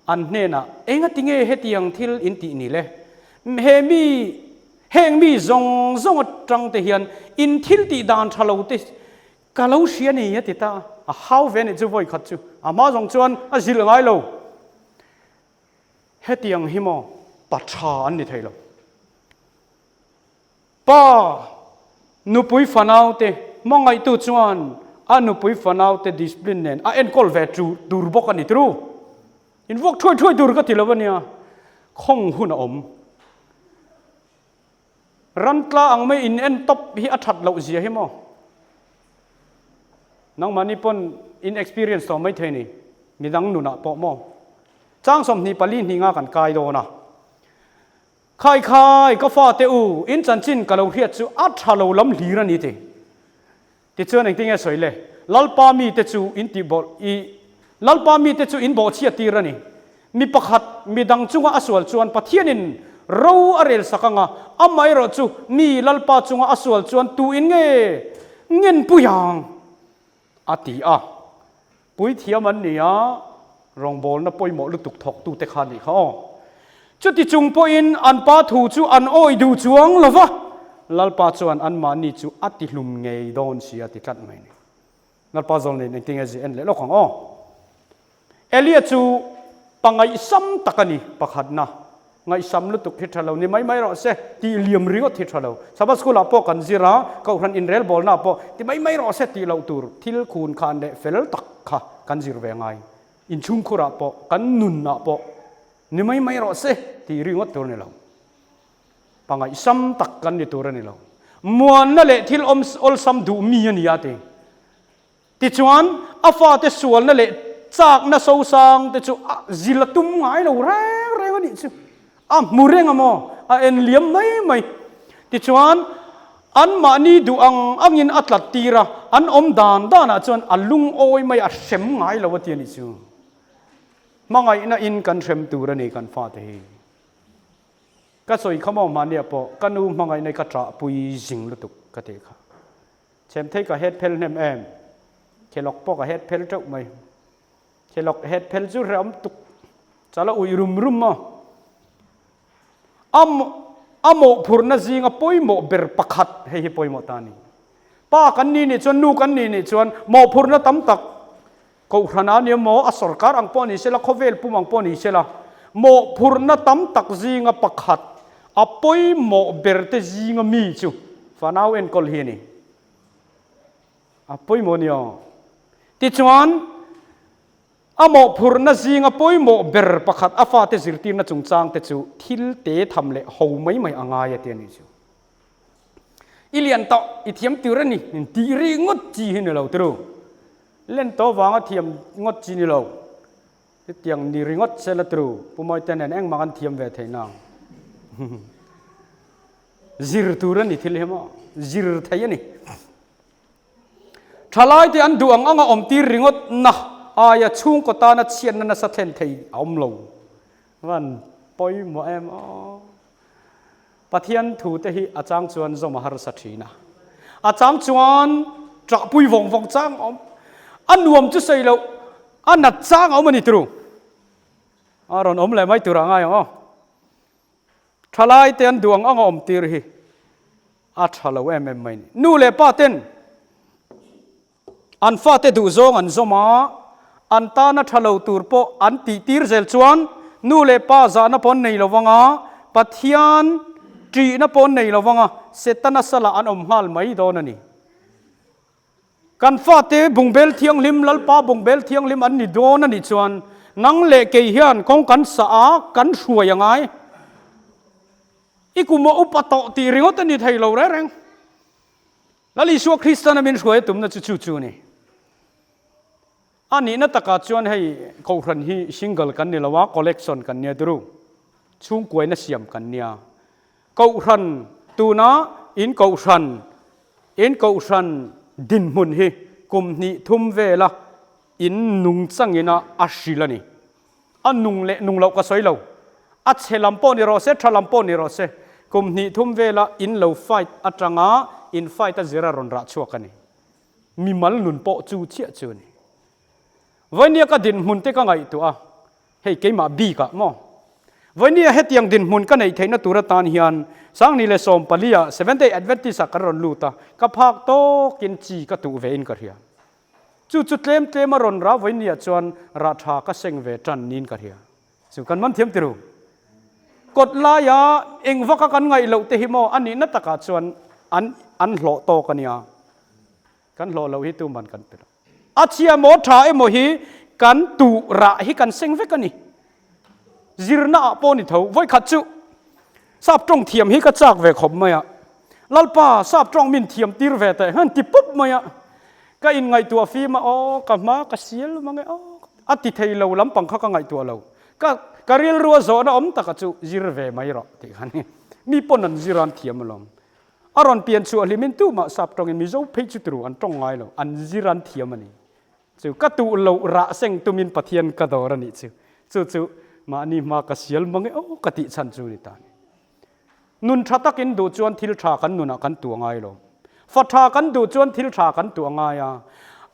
อันเนน่ะเองติงเฮติยังทิลอินตินี่เลยเฮมีจงจังเตียนอินทิลติดานทะลุติกาลูเชียนี่ติตาhow when it voi khat chu ama jong chuan a zil ngai lo hetiang himo pacha an ni thailo pa nu pui fanau te mangai tu chuan anu pui fanau te discipline nen a en kol ve chu dur bok ani tru in vok thoi dur ka tilawania khong hun om ran tla ang me in en top hi a that lo zia himoนังมันนี่ปน inexperience ต่อไม่เท่านี้มีดังหนุนะปอมอจ้างสมนีปลีนหิงากันกายโดนะใครก็ฟาเตอูอินจันจินกะเราเฮียจูอัดฮาเราล้ำลีรันนี่เตติดเชื้อหนึ่งที่ไงสวยเลยลัลปามีเตจูอินติบอลลัลปามีเตจูอินบอเชียตีรันนี่มีประคัดมีดังจุงอาสวลจวนปะเทียนินเราอเรลสักงะอาไม่รอจูมีลัลปาจุงอาสวลจวนตูอินเงินปุยังอาตีปุยเทียมันเนี่ยรองบอลนะปุยหมอลุตุกถกตูเตคานี่เขาจุดที่จุงปุยอันปาถูจูอันโอยดูจวงละวะลัลปาจวนอันมานี่จูอัติลุมเงยโดนเสียติกัดไม่เนี่ยลัลปาจวนนี่ติงเอจิเอ็นเลยลูกของเอเลียจูปังไงซ้ำตะกันนี่ประคัดนะไงซ้ำลุตุกทิศเรานี่ไม่รอเสตีเลียมริโอทิศเราสมัยสกุลอาปอกันจีระก็รันอินเรลบอลน่าปอที่ไม่รอเสตีเราตูร์ทิลคูนคานเดเฟลตักค่ะกันจีรเวงไงอินชุมคุระปอกันนุนน่าปอนี่ไม่รอเสตีริโอตัวนี่เราปังไงซ้ำตักกันนี่ตัวนี่เรามวนนั่นแหละทิลอลซ้ำดูมีนี่ยาเตติจวนอาฟาเตส่วนนั่นแหละจากน่ะโซซังเตจูจิลตุมไงเราแรงนี่จูมูเร่งอ่ะมอเอ็นเลี้ยมไม่ที่ชวนอันมานี่ดูอังยินอัตลัดตีระอันอมดานอ่ะชวนอันลุงโอยไม่อัดเข็มไงเราว่าเทียนี่จูมาไงน่ะอินกันเข็มตัวนี่กันฟาเตฮีก็สวยขโมยมาเนี่ยปอกันดูมาไงในกระจ่าปุยจิงลุตุกกระเตค่ะเชมเทกับเฮดเพลเนมเอ็มเคล็อกปอกับเฮดเพลเจ้าไม่เคล็อกเฮดเพลจูเรอมตุกจะละอุยรุมมาอโมพูร์นจิงอปอยโมเบรปักขัดให้ปอยโมตานีป้ากันนี่ชวนนูกันนี่ชวนโมพูร์นตั้มตักกูขนาดนี้โมอสรการอังปอนี่เชล่าเขาเวลปุ่มอังปอนี่เชล่าโมพูร์นตั้มตักจิงอปักขัดอปอยโมเบรเตจิงอมีจูฟานาวเอ็นกอลเฮนี่อปอยโมนี่ติชวนอโมพูร์นจิงอปอยโมเบรปักขัดอาฟาเตจิรตีนจุงจางเตจูทิลเตทำเละหูไม่อ่างายเตียนี่จูอิเลียนโตอิเทียมติวรันนี่ตีรีงดจีนี่เราตรูเล่นโตวางเทียมงดจีนี่เราเตียงนี่รีงดเซลตรูปุ่มไอเตนเองมากันเทียมเวทนางจิรตูรันนี่ทิลเหมอจิรไทยนี่ทลายที่อันดูอังอมตีรีงดนะอายชุ่งก็ตานัดเชียนนันสะเทนไทยอมลงวันปอยหมอเอ็มปะเทียนถูเตหิอาจารย์ชวนจงมหาสัตย์นะอาจารย์ชวนจะปุยวงจ้างอันรวมจุดใส่เราอันนัดจ้างมันนี่ตรูอารอนเลยไม่ตัวง่ายทลายเตียนดวงอังอมตีรี a thalo em mai nu le pa ten an fa te du zong an zoma an ta na thalo tur po an ti tir zel chuan nu le pa za na pon nei lowanga pathian tri na pon nei lowanga setana sala an hal mai don ani kan fa te bungbel thiang lim lal pa bungbel thiang lim an ni don ani chuan nang le ke hian kong kan sa a kan hruayangai ikumo upato ti ringot ani thailo reng lali su Kristan min hruai tum na chu chu ni ani na taka chuan hei ko ran hi single kan ni lawa collection kan nia dru chung koi na siam kan nia ko ran tu na in ko ran din mun hi kum ni thum vela in nung changina ashilani anung le nung lo ka soi lo a chelam po ni ro se thalam po ni ro se kum ni thum vela in lo fight atanga in fight a zira ron ra chuakani mi mal nun po chu chia chu ni vania ka din mun te ka ngai tu a hei ke ma bi ka mo vania hetiang din mun ka nei theina tura tan hian sang ni le som palia 7 day adventist ka ron luta ka phak to kin chi ka tu ve in ka ria chu tlem ron ra vania chuan ra tha ka seng ve tan nin ka ria chu kan man thiam tiru kod la ya eng vaka kan ngai lo te hi mo ani na taka chuan an hlo to kania kan hlo lo hi tu man kan pe achia mo tha e mo hi kan tu ra hi kan seng ve kani zirna po ni tho voi khat chu sap trong thiam hi ka chak ve khom maya lalpa sap trong min thiam tir ve te han ti pup maya ka in ngai tua fi ma o ka ma ka sial ma ngai o ati thei lo lam pang kha ka ngai tua lo ka riel ruwa zo na om ta ka chu zir ve mai ro ti khan mi ponan ziran thiam lom aron pian chu alimin tu ma sap trong in mi zo phei chu tru an tong ngai lo an ziran thiam ani chu ka tu lo ra seng tumin pathian ka dor ani chu ma ni ma ka sial ma ngai o ka ti chan chu ni ta nun thatakin du chuan thil tha kan nuna kan tu ngai lo fa tha kan du chuan thil tha kan tu ngai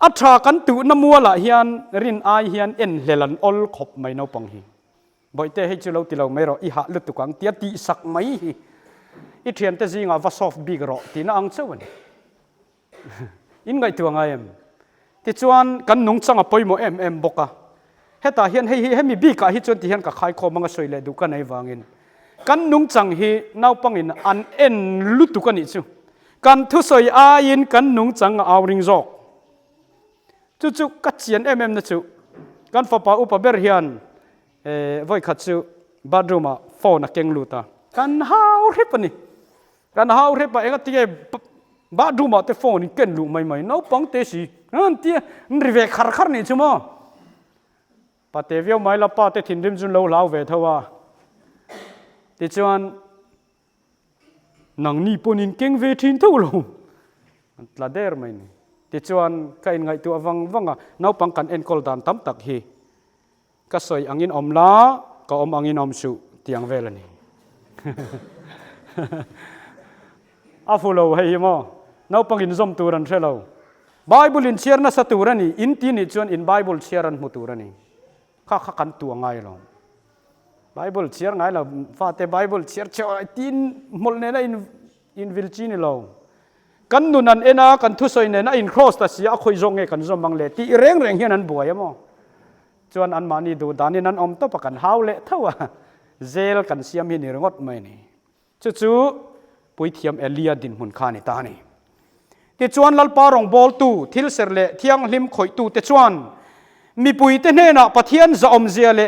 a tha kan tu na muala hian rin ai hian en hlelan ol khop mai no pang hi boite he chu lo ti lo mai ro I ha lut tu kwang tia ti sak mai hi I thian te zinga va soft big ro ti na ang chawani in ngai tu ngai em ti chuan kan nung changa poimo em boka heta hian he mi bi ka hi chuan ti hian ka khai kho manga soile du ka nei wangin kan nung chang hi nau pangin an en lutu kan I chu kan thu soi a in kan nung chang awring jok chu ka chian na chu kan fa pa upa ber hian voi khat chu badruma phone a keng luta kan hau repani kan hau repa enga ti badruma te phone ken lu mai no pang te si an ti rive khar ni chu mo pa te vio mai la pa te thin rim jun lo lau ve thawa ti chuan nang ni ponin keng ve thin tho lo tla der mai ni ti chuan ka in ngai tu awanga nau pang kan en kol dan tam tak hi ka soi angin omla ka om angin om su tiang velani afulo hei mo nau pang in zom turan thelo bible in share na saturani in ti ni chuan in bible share an muturani kha kan tu ngai lo bible share ngai la fa te bible share cho tin mol ne na in vilchini lo kan nunan ena kan thu soi ne na in cross ta sia khoi zong e kan zom mang le ti reng hian an buai mo chuan an mani du danin an om to pakan haule thawa zel kan siam hi ni rongot mai ni chu pui thiam elia din hun khani ta ni ti chuan lalpa rong bol tu thil serle thiang hlim khoi tu te chuan mi pui te ne na pathian za om zia le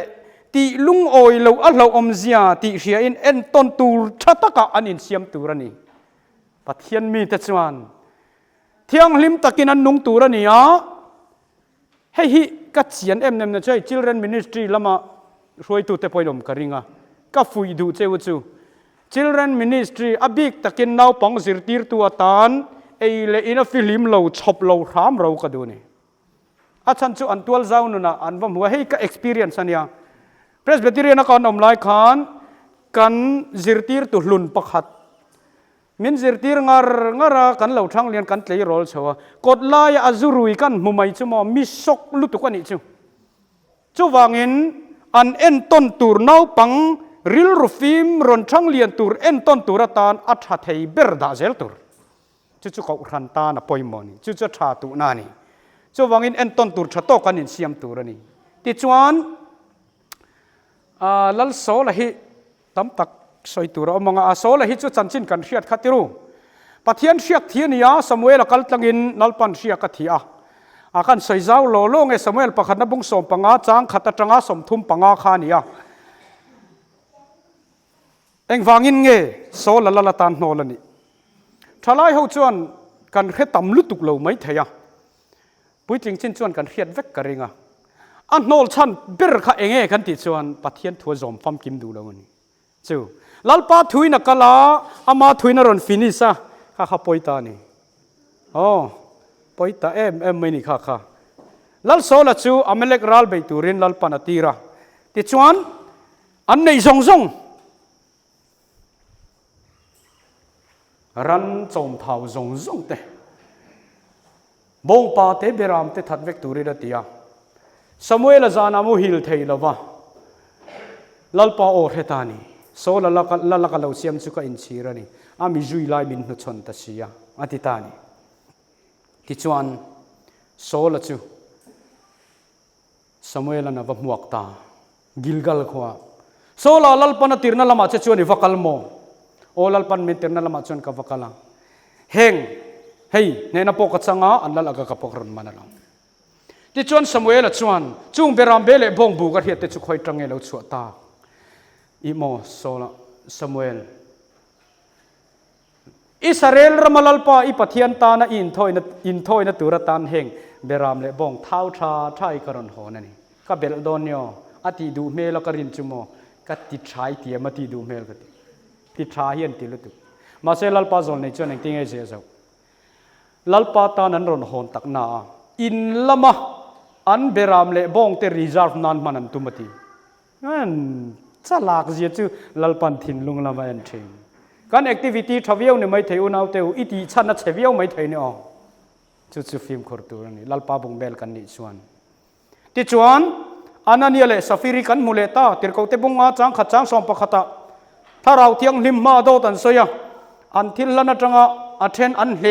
ti lung oi lo a lo om zia ti hria in en ton tur thataka anin siam turani pathian mi te chuan thiang hlim takin an nung turani a hei hi ka chian em nem na chai children ministry lama roi tu te poilom karinga ka fui du cheu chu children ministry abik takin nau pang zirtir tu atan eile ina film lo chop lo ram ro ka du ni achan chu an tual zau nu na an vam hua hei ka experience ania presbyterian ka nom lai khan kan zirtir tu hlun pakhat min zirtir ngara kan lo thang lian kan tlei rol chawa kot lai azurui kan humai chu mo mi sok lu tu kan ni chu wangin an en ton tur nau pang ริลรูฟิมรอนช่างเลียนตูร์เอ็นต้นตูระตานอัฐเทยเบรดาเซลตูร์จู่ๆเขารันตานะปอยมอนี่จู่ๆชาตูนานี่จู่วังอินเอ็นต้นตูร์ชาโตกันอินเซียมตูระนี่ติจวนลัลโซละฮิตั้มตักสอยตูระมองอาโซละฮิจู่จันจินกันเชียดขัดติรูปะเทียนเชียกเทียนี่ยาสมุเอลกัลตังอินนัลปันเชียกขัดเทียอาการสอยเจ้าโลโลงเอสมุเอลปะขัดนับบุงสมปังอาจางขัดตะจังอาสมทุมปังอาขานี่ยเอ็งฟังอินเงโซละละตานโนละนี่ทลายเขาจวนกันแค่ต่ำลุตุกเหลาไม่เทียปุ้ยจริงชินจวนกันเขียดเวกกระเริงอันโนลชันเบิร์ข้าเองกันติดจวนปะเทียนทัวจอมฟัมกิมดูแล้วนี่จู่ลัลปาถุยนักกะลาอามาถุยนรอนฟินิซ่าข้าปอยตานี่อ๋อปอยตาเอ็มไม่นี่ข้าลัลโซละจู่อเมริกรัลเบตูรินลัลปานาตีระติดจวนอันในซงรันจอมเท้าซงเตะบงปาเตเบรามเตทัดเวกตูริระตียสมุเอลจานามูฮิลเทยลวะลัลปาโอเฮตานีโซลละกะเลวเซียมสุกอินชีระนี่อามิจุยไลมินนุชนตัชียาอติตานีที่จวนโซลจูสมุเอลนะวะมวกตากิลกัลขวาโซลลัลปานาติรนัลมาเชจวนิวะกัลโมโอลัลปันเมติรนัลมาชนกับวะกัลเฮงเฮ้ยเนนปกสังอาอันลัลกะกับปกรันมานาลที่จวนสมุเอลจวนจุงเบรามเบเลบงบูกัดเฮียเตจุคอยจังเอลชัวตาอิโมโซลสมุเอลอิสราเอลรมาลัลปาอิปะเทียนตานะอินทอยนะตุระตานเฮงเบรามเลบงเท้าชาไทยกรอนหอนั่นนี่ก็เบลดอนยออติดูเมลกรินจุโมกัดติดชายเตียมาติดูเมลกัดติดชายเฮียนติลุตุมาเซลัลปาโซนในจวนเองติงเอเจเซาลัลปาตานันรอนหอนตักนาอินละมะอันเบรามเลบงเตรีซาร์ฟนันมันอันตุมตินั่นจะลากเสียจูลัลปันทินลุงละมาอันเชงการแอคทิวิตี้ทวีเอาเนี่ยไม่เที่ยวน่าเที่ยวอิติชันนัดเที่ยวไม่เที่ยวเนี่ยอ๋อจุดฟิล์มขดตัวนี่ลัลปาบงเบลกันนี่ชวนที่ชวนอันนั้นเนี่ยเลยซาฟิริกันมูเลต้าติร์กเอาเตบงอาจังขัดจังสองปะขัดถ้าเราเที่ยงลิมมาโดตันเสียอันทิลละนัดจังอาเทนอันเ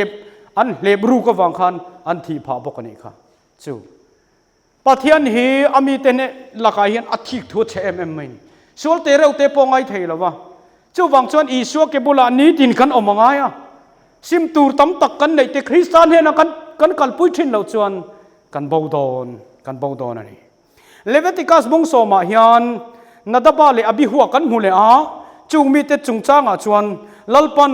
ล็บรูก็วังคันอันที่พาบกันนี่ค่ะจู่ปะเทียนฮีอามีเตเนลักไอเห็นอัฐิทั่วเชมไม่ส่วนเตเรวเตปองไอเทยละวะจู่วังชวนอีสัวเก็บุลานี้ดินกันออกมาไงอ่ะซิมตูร์ตั้มตักกันในเตคริสตันเห็นกันกัลปุยชินเราชวนกันบาวดอนนั่นนี่เลเวติกัสบงโซมาเฮียนนัดบาเลอบิหัวกันมูเลอาจู่มีเตจุงจ้างชวนลัลปัน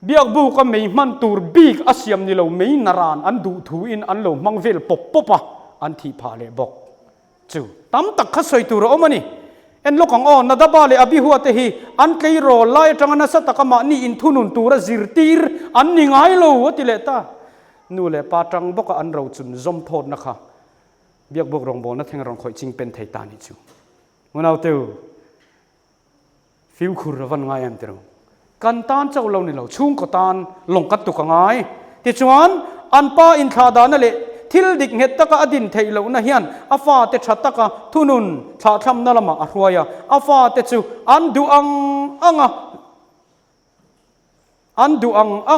เบียกบุกไม่มันตูร์บีกอาเซียมนี่เราไม่นารานอันดูถูอินอันเรามังเวลปปะอันที่พาเลบอกจู่ตั้มตักขัดใส่ตัวเรามันนี่เอ็นลูกของอ๋อนัดบาเลอบิหัวเตหีอันเคยรอไล่จังนัสตะกมานี่อินทุนุนตัวระซิรตีร์อันนี่ไงเราวะติเลต้านู่นเลยปาจังบอกอันเราจุนจอมโทษนะคะเบียกบุกรองบอลนัดแทงรองคอยจริงเป็นไทยตานี่จู่มันเอาเตียวฟิวคูร์วันไงอันเตียวกันตานเจ้าเราเนี่ยเราชุ่งกตานลงกัดตุกง่ายที่ชวนอันป้าอินทราดานั่นแหละทิลดิกเฮตตะกะอดินเทยเรานะเฮียนอาฟาเตชัตตะกะทุนุนชาทำนั่นละมาอรวยอาฟาเตจูอันดูอั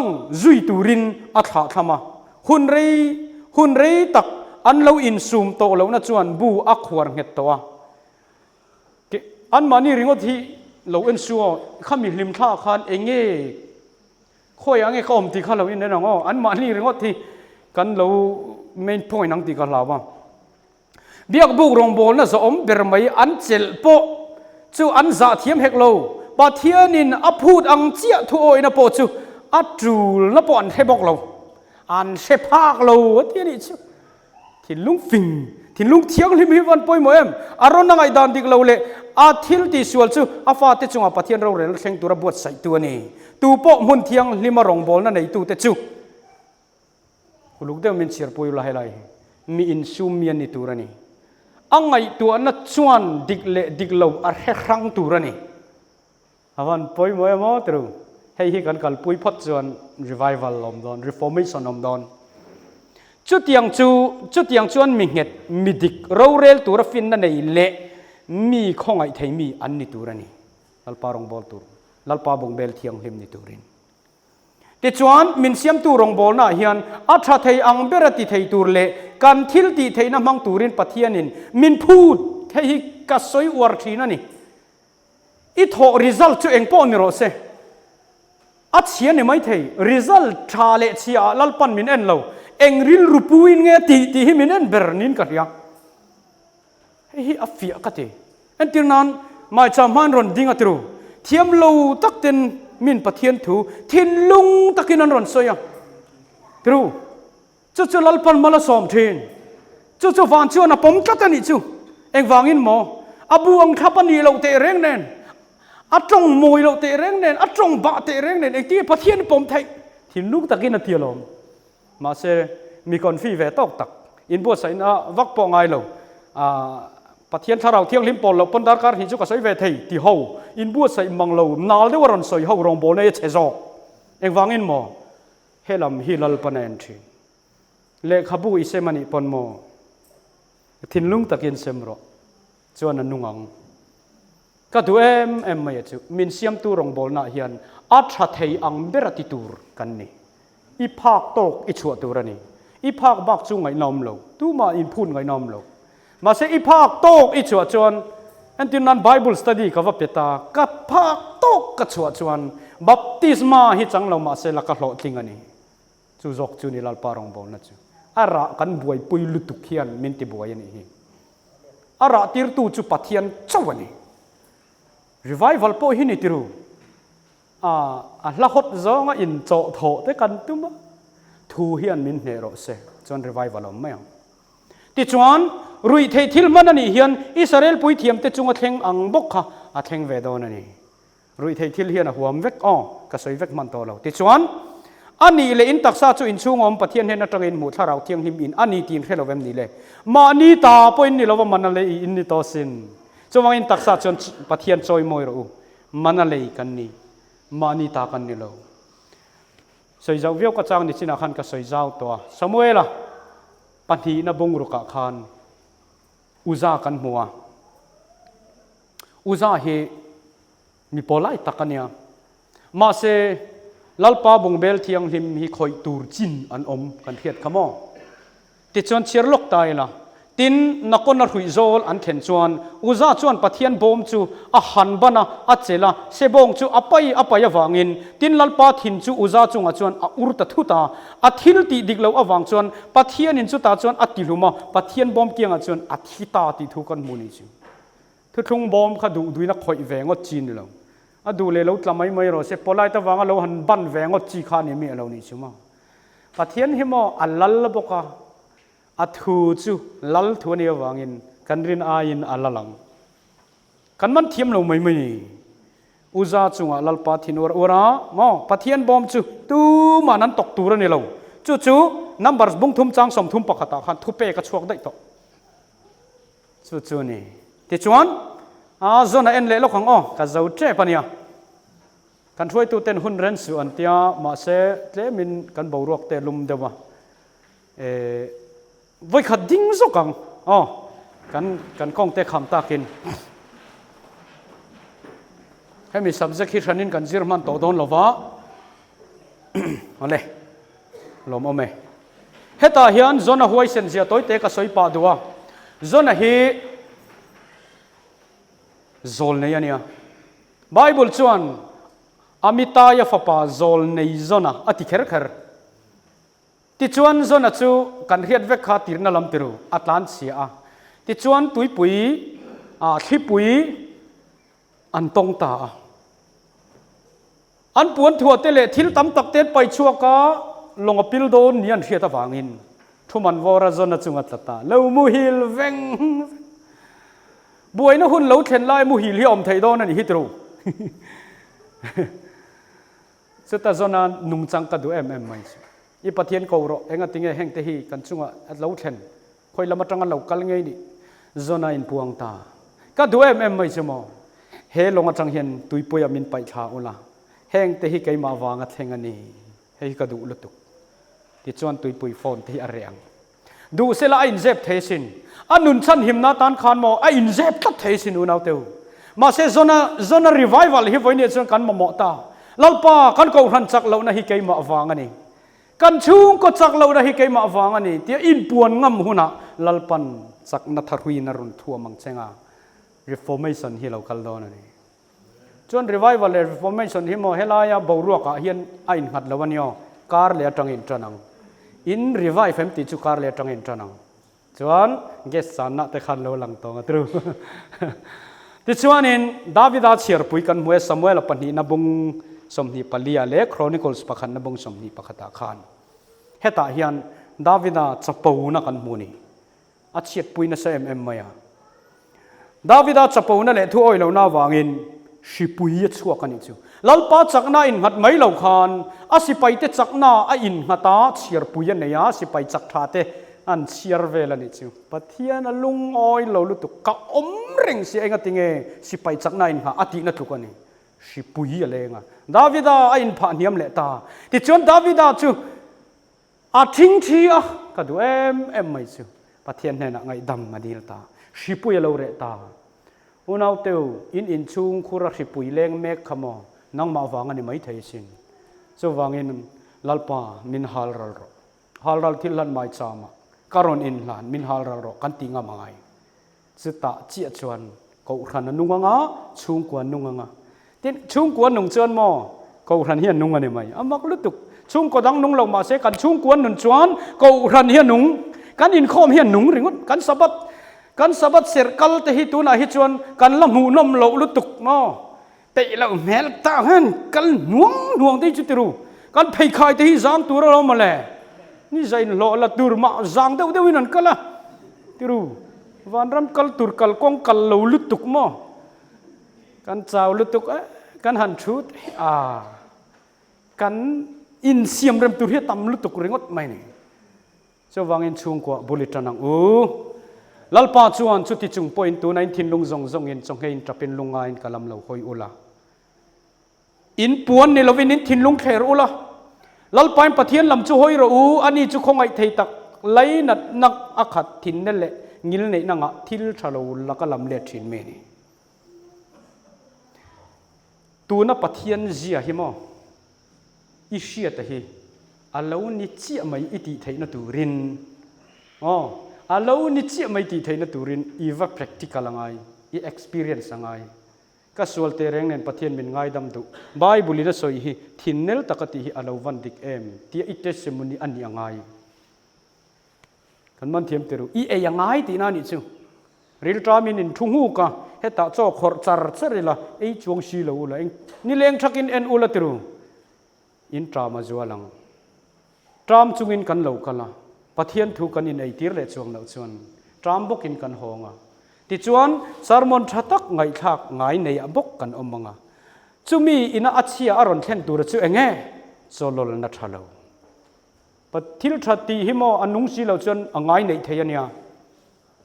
งจุยตูรินอัฐาธรรมะหุนเรตักอันเราอินซูมโตเรานะจวนบูอักวร์เฮตตัวอันมานี่ริงว่าที่เราเอ็นชัวข้ามีลิมท่าคานเองค่อยยังไงเขาอมตีข้าเราอินได้หรออันมานี่เรื่องว่าที่กันเราไม่พ่อยนังตีกันเราบ้างเบียกบุกรองบอลน่ะสมเบรมัยอันเจลโปจู่อันจ่าเทียมเฮกโลปะเทียนินอพูดอังเจียทัวอินะโปจู่อัดจูลนะปอนเฮบอกเราอันเชพากเราเทียนี่จู่ที่ลุงฟิงที่ลุงเที่ยงลิมฮิวันปอยโมเอ็มอารมณ์นังไอดานดิกเราเลยอาทิลที่สวลจู่อาฟาเตจุงอาปะเทียนเราเรลเข่งตัวระบวดใส่ตัวนี้ตูโปมุนเทียงลิมารองบอลนั่นไอตูเตจู่ลูกเดียวมันเชียร์ปอยละให้ไรมีอินซูมีอันนี้ตัวนี้อังไงตัวนั้นชวนดิกเราอาเฮครั้งตัวนี้อาวันปอยโมเอ็มตรูให้กันกัลปอยพัดชวน revival ลมดอน reformation ลมดอนจุดยังชวนมีเหตุมีดิกเราเรลตัวฟินนั่นเองเละ มีข้องไอไทยมีอันนี้ตัวนี่ลัลปารองบอลตัวลัลปาบงเบลเทียงเฮมนี่ตัวรินแต่ชวนมินเสียมตัวรองบอลน่ะเฮียนอัชไทยอังเบรติไทยตัวเล่การทิลติไทยน้ำมังตัวรินปะเทียนินมินพูดไทยกัสซอยอวร์ทีนั่นนี่อีทอ result จุเองป้อนนี่รอเซอัดเสียนี่ไม่ไทย result ชาเลเชียลัลปันมินเอ็นเราเองริลรูปูอินเงตีฮิมินเอ็นเบรนินกันยังเฮ้ยอัฟฟิกะเตอันที่นั้นมาจำมันรอนดิ้งอัตรูเทียมโลตักเต็นมินปะเทียนถูทินลุงตักินันรอนสอยตรูจู่ๆลัลปันมาละสอมเทนจู่ๆวางชวนนะผมกัดนี่จู่เองวางอินหมออบูอังทับปันนี่เราเตะเร่งเน่นอัดจงมวยเราเตะเร่งเน่นอัดจงบะเตะเร่งเน่นเองที่ปะเทียนผมไทยทินลุงตักินันเทียลมมาเซมีคนฟีเวตอกตักอินบัวใส่นะวักปองไงเราปะเทียนถ้าเราเที่ยงลิมปอลเราปนดาร์การหินจุกใส่เวทีที่เฮาอินบัวใส่มังเรานาลเดวรันใส่เฮารองโบเนเชจอกเองวางอินหมอเฮลัมฮิลลปนเอนทีเลขบูอิเซมันอิปนหมอทินลุงตะกินเซมรอจวนนันนุงังก็ดูไม่จุมินเซียมตูรองโบน่าเฮียนอัตราเทยอังเบรติตูร์กันนี่อีภาคตกอีชัวตูรนี่อีภาคบักจุงไงนอมเราตูมาอินพูนไงนอมเรามาเสียอีภาคโตกอีชัวจวนอันที่นั้น Bible study ก็ว่าเปตากับภาคโตกกับชัวจวนบัพติศมาฮิจังเรามาเสียละก็หลอกจริงอันนี้จูจกจูนี่ลัลปารองบอลนะจูอาระกันบวยปุยลุตุกเขียนมินติบวยนี่อาระติรตูจูปัทเทียนเจ้าวันนี้ revival โปหินิติรูละหดจงอินโจโถแต่กันตุ้มทูเฮียนมินเนโรเซจวน revival ไม่เอาติจวนรุยเททิลมันนี่เฮียนอิสราเอลปุยเทียมเตจุงอเทงอังบกค่ะอเทงเวดอนนี่รุยเททิลเฮียนหัวมเวกก็สวยเวกมันโตเราติจวนอันนี้เลยอินตักซาจูอินชูงอมปะเทียนเห็นนัตรงอินหมู่ถ้าเราเทียงหิมอินอันนี้ตีนแค่เราเวมนี่เลยมานี่ตาปอยนี่เราว่ามันอะไรอินนี่โตสินจงว่าอินตักซาจนปะเทียนจอยมวยเรามันอะไรกันนี่มานี่ตากันนี่เราสวยเจ้าเวียวกระจังนี่สินะขันก็สวยเจ้าตัวสมัยละปัญหาบงรุกะขันอุจากันหัวอุจาเฮมีปอไลตักกันเนี่ยมาเซลัลปาบงเบลเทียงหิมฮิคอยตูรจินอันอมกันเทียดขโมติดจวนเชียร์ลกตายละตินนักคนรุยโซลอันเข็นจวนอุจาจวนปะเทียนบอมจูอาหันบานะอัจเจละเซบงจูอภัยวางินตินลัลปาทินจูอุจาจงจวนอุรตทุตาอัทิลติดิกเลวอวังจวนปะเทียนินจูตาจวนอัติลุมาปะเทียนบอมเกียงจวนอัทิตาติทุกันมุนิจูทุกทุ่งบอมขดูดุยนักคอยแวงอจีนเราดูเลยเราทำไม่รอเสพปลายตะวังเราหันบันแวงอจีขานี่มีเรานี่ชิมาปะเทียนหิมะอัลลัลบกะอัทูจูลัลทวนีวังอินกันรินอายินอัลลังกันมันเทียมเราไม่อุจาจุงลัลปาทินวระมอปะเทียนบอมจูตูมานั้นตกตูรนี่เราจู่นัมเบอร์บุ้งทุ่มจังสมทุ่มปะขตาขันทุเปกระชวกได้ต่อจู่นี่ติจวนจนเอ็นเล่ลูกของกันจะอุจเจปนี่กันช่วยตัวเต็นหุ่นเรนส่วนที่มาเสเตมินกันบวรอกเตลุมเดวะไว้ขัดดิ้งสุกังกันกองเตะคำตากินให้มีสัมผัสที่ฉันนินกันจิรมันโตโดนหรอวะอะไรลมเอาไหมเฮตาเฮียนจนหัวเส้นเสียตัวเตะก็สวยปาดัวจนฮีโซลเนี่ยเนี่ยไบเบิลชวนอามิตายฟ้าป่าโซลในโซน่ะอธิเคร์ติชวนโซน่ะจูกันเรียดเวกขาติรนัลลัมติรูอัตลันเซียติชวนตุยปุยที่ปุยอันตงตาอันปวนถั่วเตเลทิลตั้มตักเตนไปชัวก็ลงอพิลโดนยันเชียตะวางินทุมันวอร์โซน่ะจูงัดตาเลวมูฮิลเวงบวยนะหุ่นเหลาเข็นไล่มูฮิลิอมไทยดอนนั่นฮิตรูสุดท้ายจนนุ่งจังกัดูไม่อีปะเทียนกูรอเองติงเฮงเตหีกันจุงอ่ะเหลาเข็นคอยละมาจังกันเหลากัลไงดิจนอินพวงตากัดูไม่ใช่มั้งเฮลงมาจังเห็นตุยปุยมินไปชาอุลาเฮงเตหีไกมาวางเฮงอันนี้เฮกัดูลุตุติจวนตุยปุยฟอนที่อะไรอัง ดูเสละอินเซฟเทสินอันนุนชันหิมนาตันคานมออินเซฟตัดเทสินอุนาวเตวมาเซซอนรีไววัลฮิไวเนี่ยจนกันมาหมอตาลลปากันก็รันจักเรานะฮิเกยมาฟังอันนี้กันชูงก็จักเรานะฮิเกยมาฟังอันนี้ที่อินปวนงำหุนะลลปันจักนัทรุยนรุนทัวมังเชงา reformation ที่เราคัลโดนั่นนี่จน revival reformation ที่มอเฮลายาบาวรัวกะเฮียนอินหัดละวันยอการเลียจังอินทรังอิน revive เฟมติจูการเลียจังอินทรังจวนเกสานะแต่คันเราหลังตองตรูที่ชวนอินดาวิดาเชียร์ปุยกันมวยสมัยละปันนีนบุงสมนีปลียเล็ก chronicles ปะคันนบุงสมนีปะคตาคานเฮตาเฮียนดาวิดาจะปูนักันมูนีอาเชียร์ปุยนะเซมมายาดาวิดาจะปูนั่นแหละทุกอยเราหน้าวางอินสิปุยชัวกันอีกจูลัลปาจักน่าอินหัดไม่เหล่าคานอาสิไปเตจักน่าอินหัดตาเชียร์ปุยเนี่ยสิไปจักทาเตอันเชียร์เวลันอีกจูปะเทียนลุงอ้อยเราลุตุกะอมเร่งเสียงติงเอสิไปจักน่าอินหาอตินัทุกันนี่สิปุยอะไรเงี้ยดาวิดาอินผ่านเนียมเละตาที่จวนดาวิดาจูอาทิ้งทีอ่ะก็ดูไม่จูปะเทียนเนี่ยนะไงดำมาดีละตาสิปุยเราเละตาอุณเอาเตวอินชุงคุระสิปุยเลงเมฆขมอนังมาฟังอันนี้ไม่เทียสินจะฟังอินลัลปามินฮัลรัลที่ลันไม่จามาการอนอินลันมินฮัลรัลกันติงามังไงสุดตาเจียชวนกูรันนุ่งงาชุงกวนนุ่งงาทีชุงกวนนุ่งชวนมอกูรันเฮียนุ่งอันนี้ไม่อามักลุตุกชุงก็ดังนุ่งเรามาเสกันชุงกวนนุ่งชวนกูรันเฮียนุ่งกันอินข้อมเฮียนุ่งริงก์กันสะบัดกันสะบัดเสือกัลเตหิตุนาฮิจวนกันละหูนมเหลาลุตุกมอแต่เราแม่ตาหันกันหน่วงที่จุดรู้กันไปขายที่จางตัวเรามาเลยนี่ใจหล่อละตัวมาจางเดียวนั่นกันละที่รู้วันรำกัลตัวกัลกงกัลเหลาลุตุกมอกันเจ้าลุตุกกันหันชุดกันอินเสียมเริ่มตัวเฮียตำลุตุกเริงดไม่เนี่ยจะวางอินช่วงกว่าบุริตนังลัลปาจวนสุดที่จุงพอยตัวนั้นทิ้งลงจงอินจงให้อินจะเป็นลงงานกลัมเราคอยอุลาอินปวนในเราวินิทิ้งลงแคร์อุลาลัลปาปะเทียนลำจูหอยเราอันนี้จุคงไอเทตักไลนักอักขัดทิ้งนั่นแหละงิลในนังทิลชาลูแล้วก็ลำเล็ดทิ้งเมนี่ตัวนับปะเทียนเจียหิมออิเชียตะฮีอาเลวนิเจียไม่อิติเทนตูรินอาเลวนิเจียไม่อิติเทนตูรินอีว่า practical ไงอี experience ไงก็ส่วนเตเรงเนี่ยปะเทียนเป็นไงดำดุไบเบิลนี่สอยฮีทินเนลตะกติฮีอาเลวันดิกที่อิเตสมุนีอันยังไงกันมันเทียมเตรุอียังไงที่นั่นนี่จู่ริลตรามินินทุ่งหูกะเฮตาโจขอร์จาร์เซริละจวงชีละอุละนี่เลี้ยงชักอินอุละเตรุอินตรามาจวลังตรามจุงอินกันเหลากันละปะเทียนถูกกันอินไอตีร์เลจวงเหลาจวนตรามบกอินกันหงะติจวนสารมนทัตักไงทักไงในบกกันอมงะจุมีอินาอัจฉริยะอรอนเทนตัวระจุเองโซโลลนัทฮัลโลปะทิลทัตีหิมออันนุ่งชีเหลาจวนไงในเทียนยา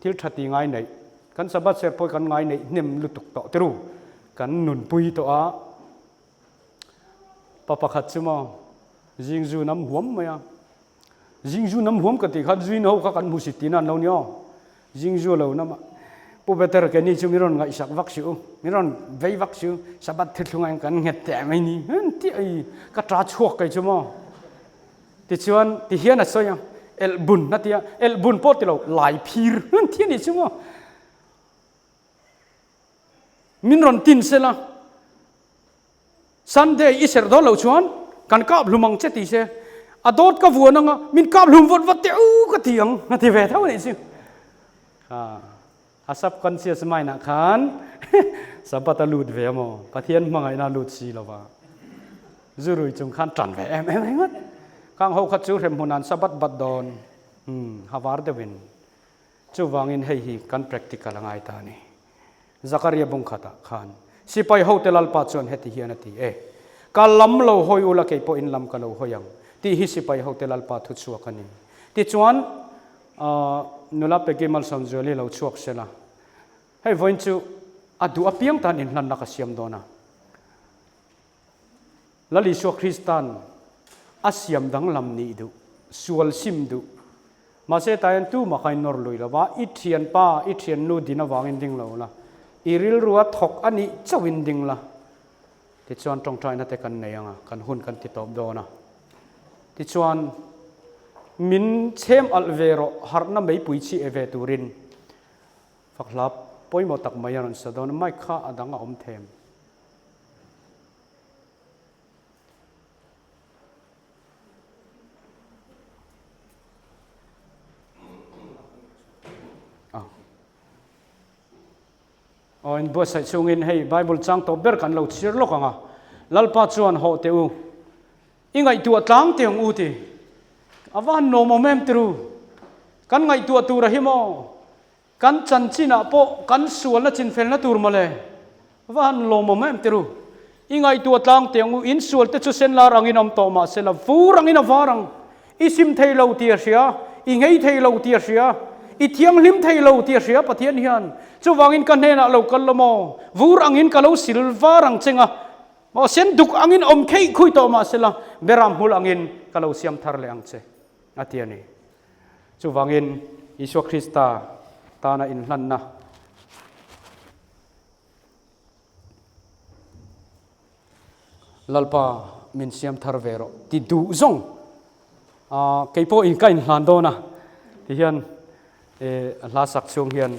ทิลทัตีไงในกันสะบัดเสียพอยกันไงในเนมลุตุกต่อติรูกันหนุนปุยตัวปะปะขัดซิมาจิงจูน้ำหวมไหมจิงจูน้ำหวมกันที่ขัดจุยน้องกันมุสิตินันเราเนี่ยจิงจูเราน้ำผู้เบตเตอร์กันนี่จูมิรอนไงสักวักชิวมิรอนเววักชิวสะบัดทิลงไงกันเงียบแต่ไม่นี่ที่ไอ้กระตราชวกกันใช่ไหมที่ชวนที่เฮียนัดสอยเอลบุนนั่นที่เอลบุนพอที่เราหลายพีร์ที่นี่ใช่ไหมมินรอนตินเสละซันเดย์อิสระดอลเราชวนกันกับลุมังเจติเสอดอดกับวัวนังมินกับลุมวัดวัดเตอูกติยังนาทีเวทเท่านี้สิอาศับคอนเซียสไม่นักขันสัมปตะลูดเวมอปะเทียนมังไงนาลูดซีละวะจุรุยจงขันจันเวไงมัดข้างเขาขัดจูเรมหุนันสับัดบัดดอนฮาวาร์เดวินจูวางอินให้ฮีกัน practical ไงตานี่Zakaria bung khata khan sipai hotelal pa chon heti hianati kalam lo hoi ula ke po in lam kalo hoyang ti hi sipai hotelal pa thu chuakani ti chuan nula pe gemal samjoli lo chuak sela hei voin chu adu apiang tan in hlan nakasiam dona lali so Kristan asiam dang lam ni du sual sim du มาเสตายันตู้มาใครนอร์ลุยละว่าอิเทียนป้าอิเทียนนูดินวางอินดิงเราละอีริลรัวถกอันนี้เจ้าอินดิงละที่ชวนตรงใจนั่นแต่กันเนี่ยงกันหุ่นกันติดตบโดนะที่ชวนมินเชมอัลเวโรฮาร์นาไม่ปุยชีเอเวตูรินฝักลับปอยหมดตักมายันสะดอนไม่ข้าอดังอมเทมอินบัวใส่ช่วงอินให้ไบเบิลจังตบเบิร์กันเราเชื่อโลกอ่ะลัลปาจวนโฮเตอูอิงไงตัวตั้งเตียงอูตีอาวานโนโมเมมตรูกันไงตัวตูระหิโมกันจันจินาโปกันส่วนละจินเฟลละตูร์มาเลยอาวานโนโมเมมตรูอิงไงตัวตั้งเตียงอูอินส่วนเตจุเซนลารังอินอมโตมาเซลาฟูรังอินอวารังอิซิมเทลาเตียเสียอิงไงเทลาเตียเสียอีเทียงลิมไทยเราเตียเสียปะเทียนเฮียนจู่วางอินกันเฮนะเรากันละโมวูรังอินกันเราสิลวารังเจงะมาเส้นดุกอังอินอมเคยคุยต่อมาเสละเบรามหุลอังอินกันเราเสียมทาร์เลอังเจอาเทียนี่จู่วางอินอิสุคริสตาตานาอินลันนะลัลปามินเสียมทาร์เวโรติดูซงเคยพออินกันอินลันโดนะเฮียนลาสักช่วงเฮียน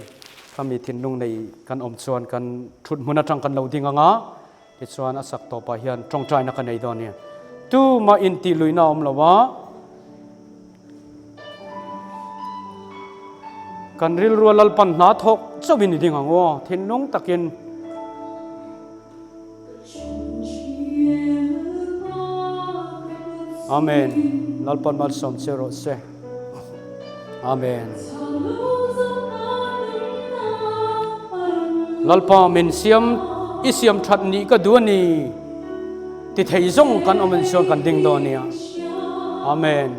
ก็มีทินนุ่งในกันอมชวนกันทุนมุนจังกันเราดิ้งงาที่ชวนอาศักต่อไปเฮียนตรงใจนักในตอนนี้ตู้มาอินตีลุยน้อมละวะกันริลรัวลลปันนาทกเจ้าวินดิ้งงาทินนุ่งตะกินอาเมนลลปันมาสมเชโรเซอาเมนลัลปามินเซียมอิเซียมชัดนี้ก็ดูนี่ที่ไทยส่งกันอเมนส่วนกันดิ่งดอนี่อาเมน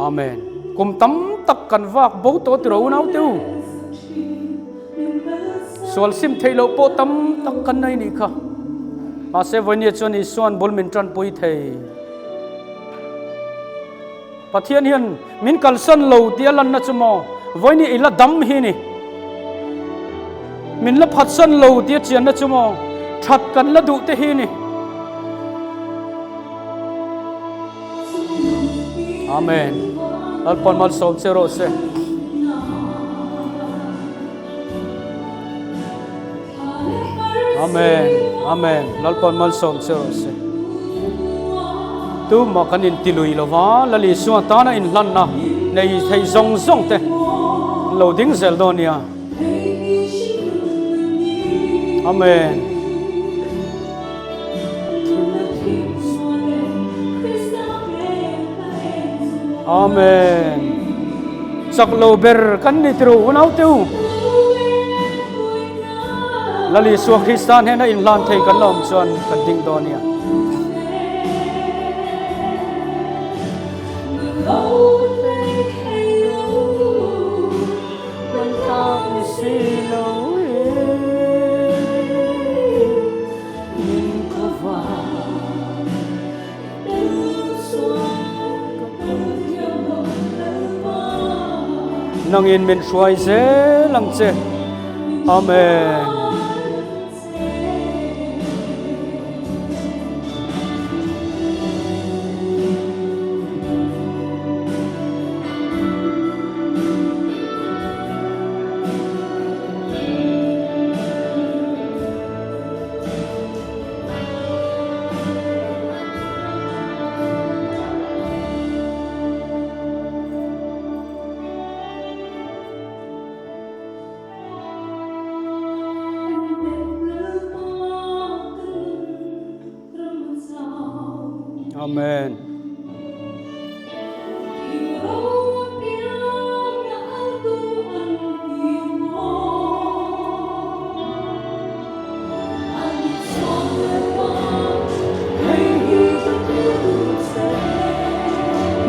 อาเมนกุมตั้มตักกันวักบุตรตัวน้าวตัวส่วนซิมไทยเราโปตั้มตักกันในนี่ค่ะอาเซวันนี้จวนอีส่วนบุลมินจันปุยไทยปะเทียนเฮียนมินกัลสันโลเตียลันนัชโมวันนี้อิละดำฮีนี่มินละพัดสันโลเตียเจียนนัชโมชัดกันละดุเตฮีนี่อาเมนอัลปอนมัลสอมเซโรเซอาเมนอาเมนอัลปอนมัลสอมเซโรเซตู้มากันอินติลุยละวะละลิสวตานะอินลันนะในไทยซงซงเตโลดิ้งเซลโดเนียอาเมนอาเมนสักโลเบอร์กันนิตรูวนเอาตู้ละลิสวคริสตานเฮนะอินลันไทยกันลอมชวนกันดิ้งโดเนียนางอินเป็นช่วยเสลังเจอาเมน Amen.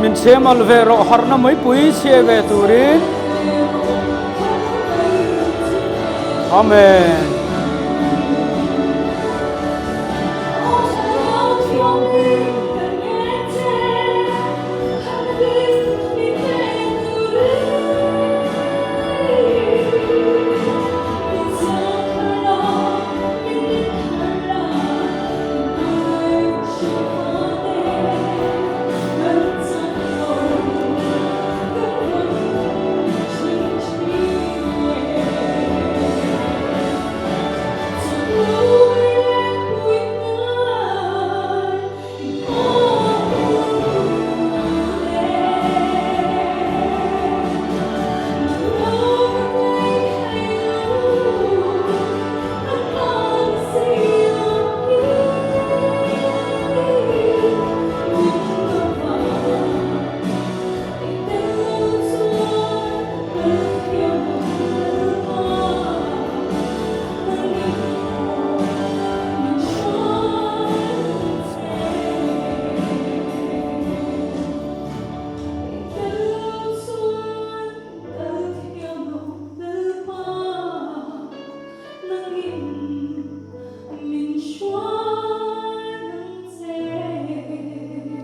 Min semal vero harna mai pui cheve turin. Amen.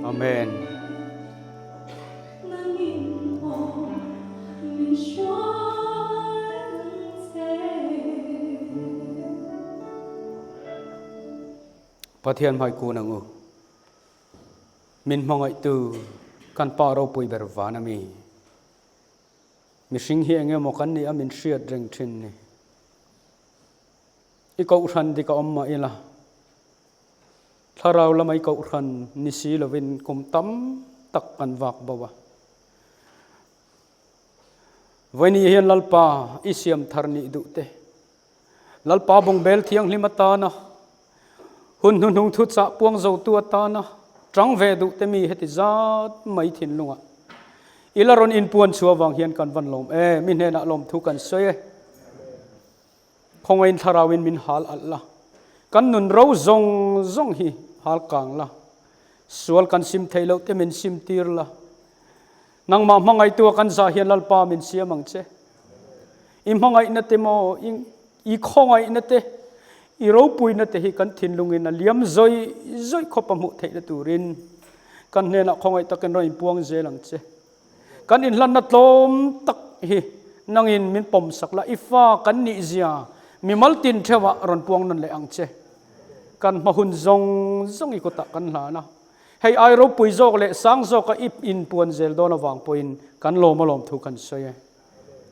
อาเมนพระเทียนไมกูนังอูมินมองไอตูกันปาเราปุยเบรวานามีสิงเฮียงเงมกันนี่อามินเชียดเร่งทินนี่อีกอุทันที่ก็อมมาอีละถ้าเราละไม่ก็อุทันนิสีละวินกุมตั้มตักกันวักบ่าววันนี้เห็นลัลปาอิเซียมทาร์นีดุเตลัลปาบงเบลเทียงลิมตานะหุ่นทุดสะปวงเจ้าตัวตานะจังเวดุเตมีเหตุจัดไม่ทิ้งลงอ่ะอีลารอนอินปวนชัววังเฮียนกันวันลมมินเฮนะลมทุกันเสยคงเอ็นทาราวินมินฮาลอัลละกันนุนเราจงฮีฮาลกังละสวลกันซิมเทลเตมินซิมตีร์ละนังมามังไอตัวกันซาเฮียนลัลปามินเสียมังเจอิมังไอนัตเตโมอีคงไอนัตเตอีเราปุยนัตเตฮิกันทินลุงินเลียมจอยขบมุเทนตูรินกันเนนะคงไอตะกันรอยปวงเจลังเจกันอินลันนัตลมตักฮีนังอินมินปมสักละอิฟ้ากันนิเซียมีมัลตินเทวะรอนปวงนั่นเลยอังเจกันมาหุ่นจงอีกุตะกันหลานะให้ไอเราปุยโจกเลยสังโจกอิบอินปวนเจลโดนวางปุยกันโลมาลมทุกันเสย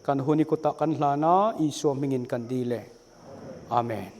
กันหุ่นอีกุตะกันหลานะอีสัวมิงินกันดีเลยอาเมน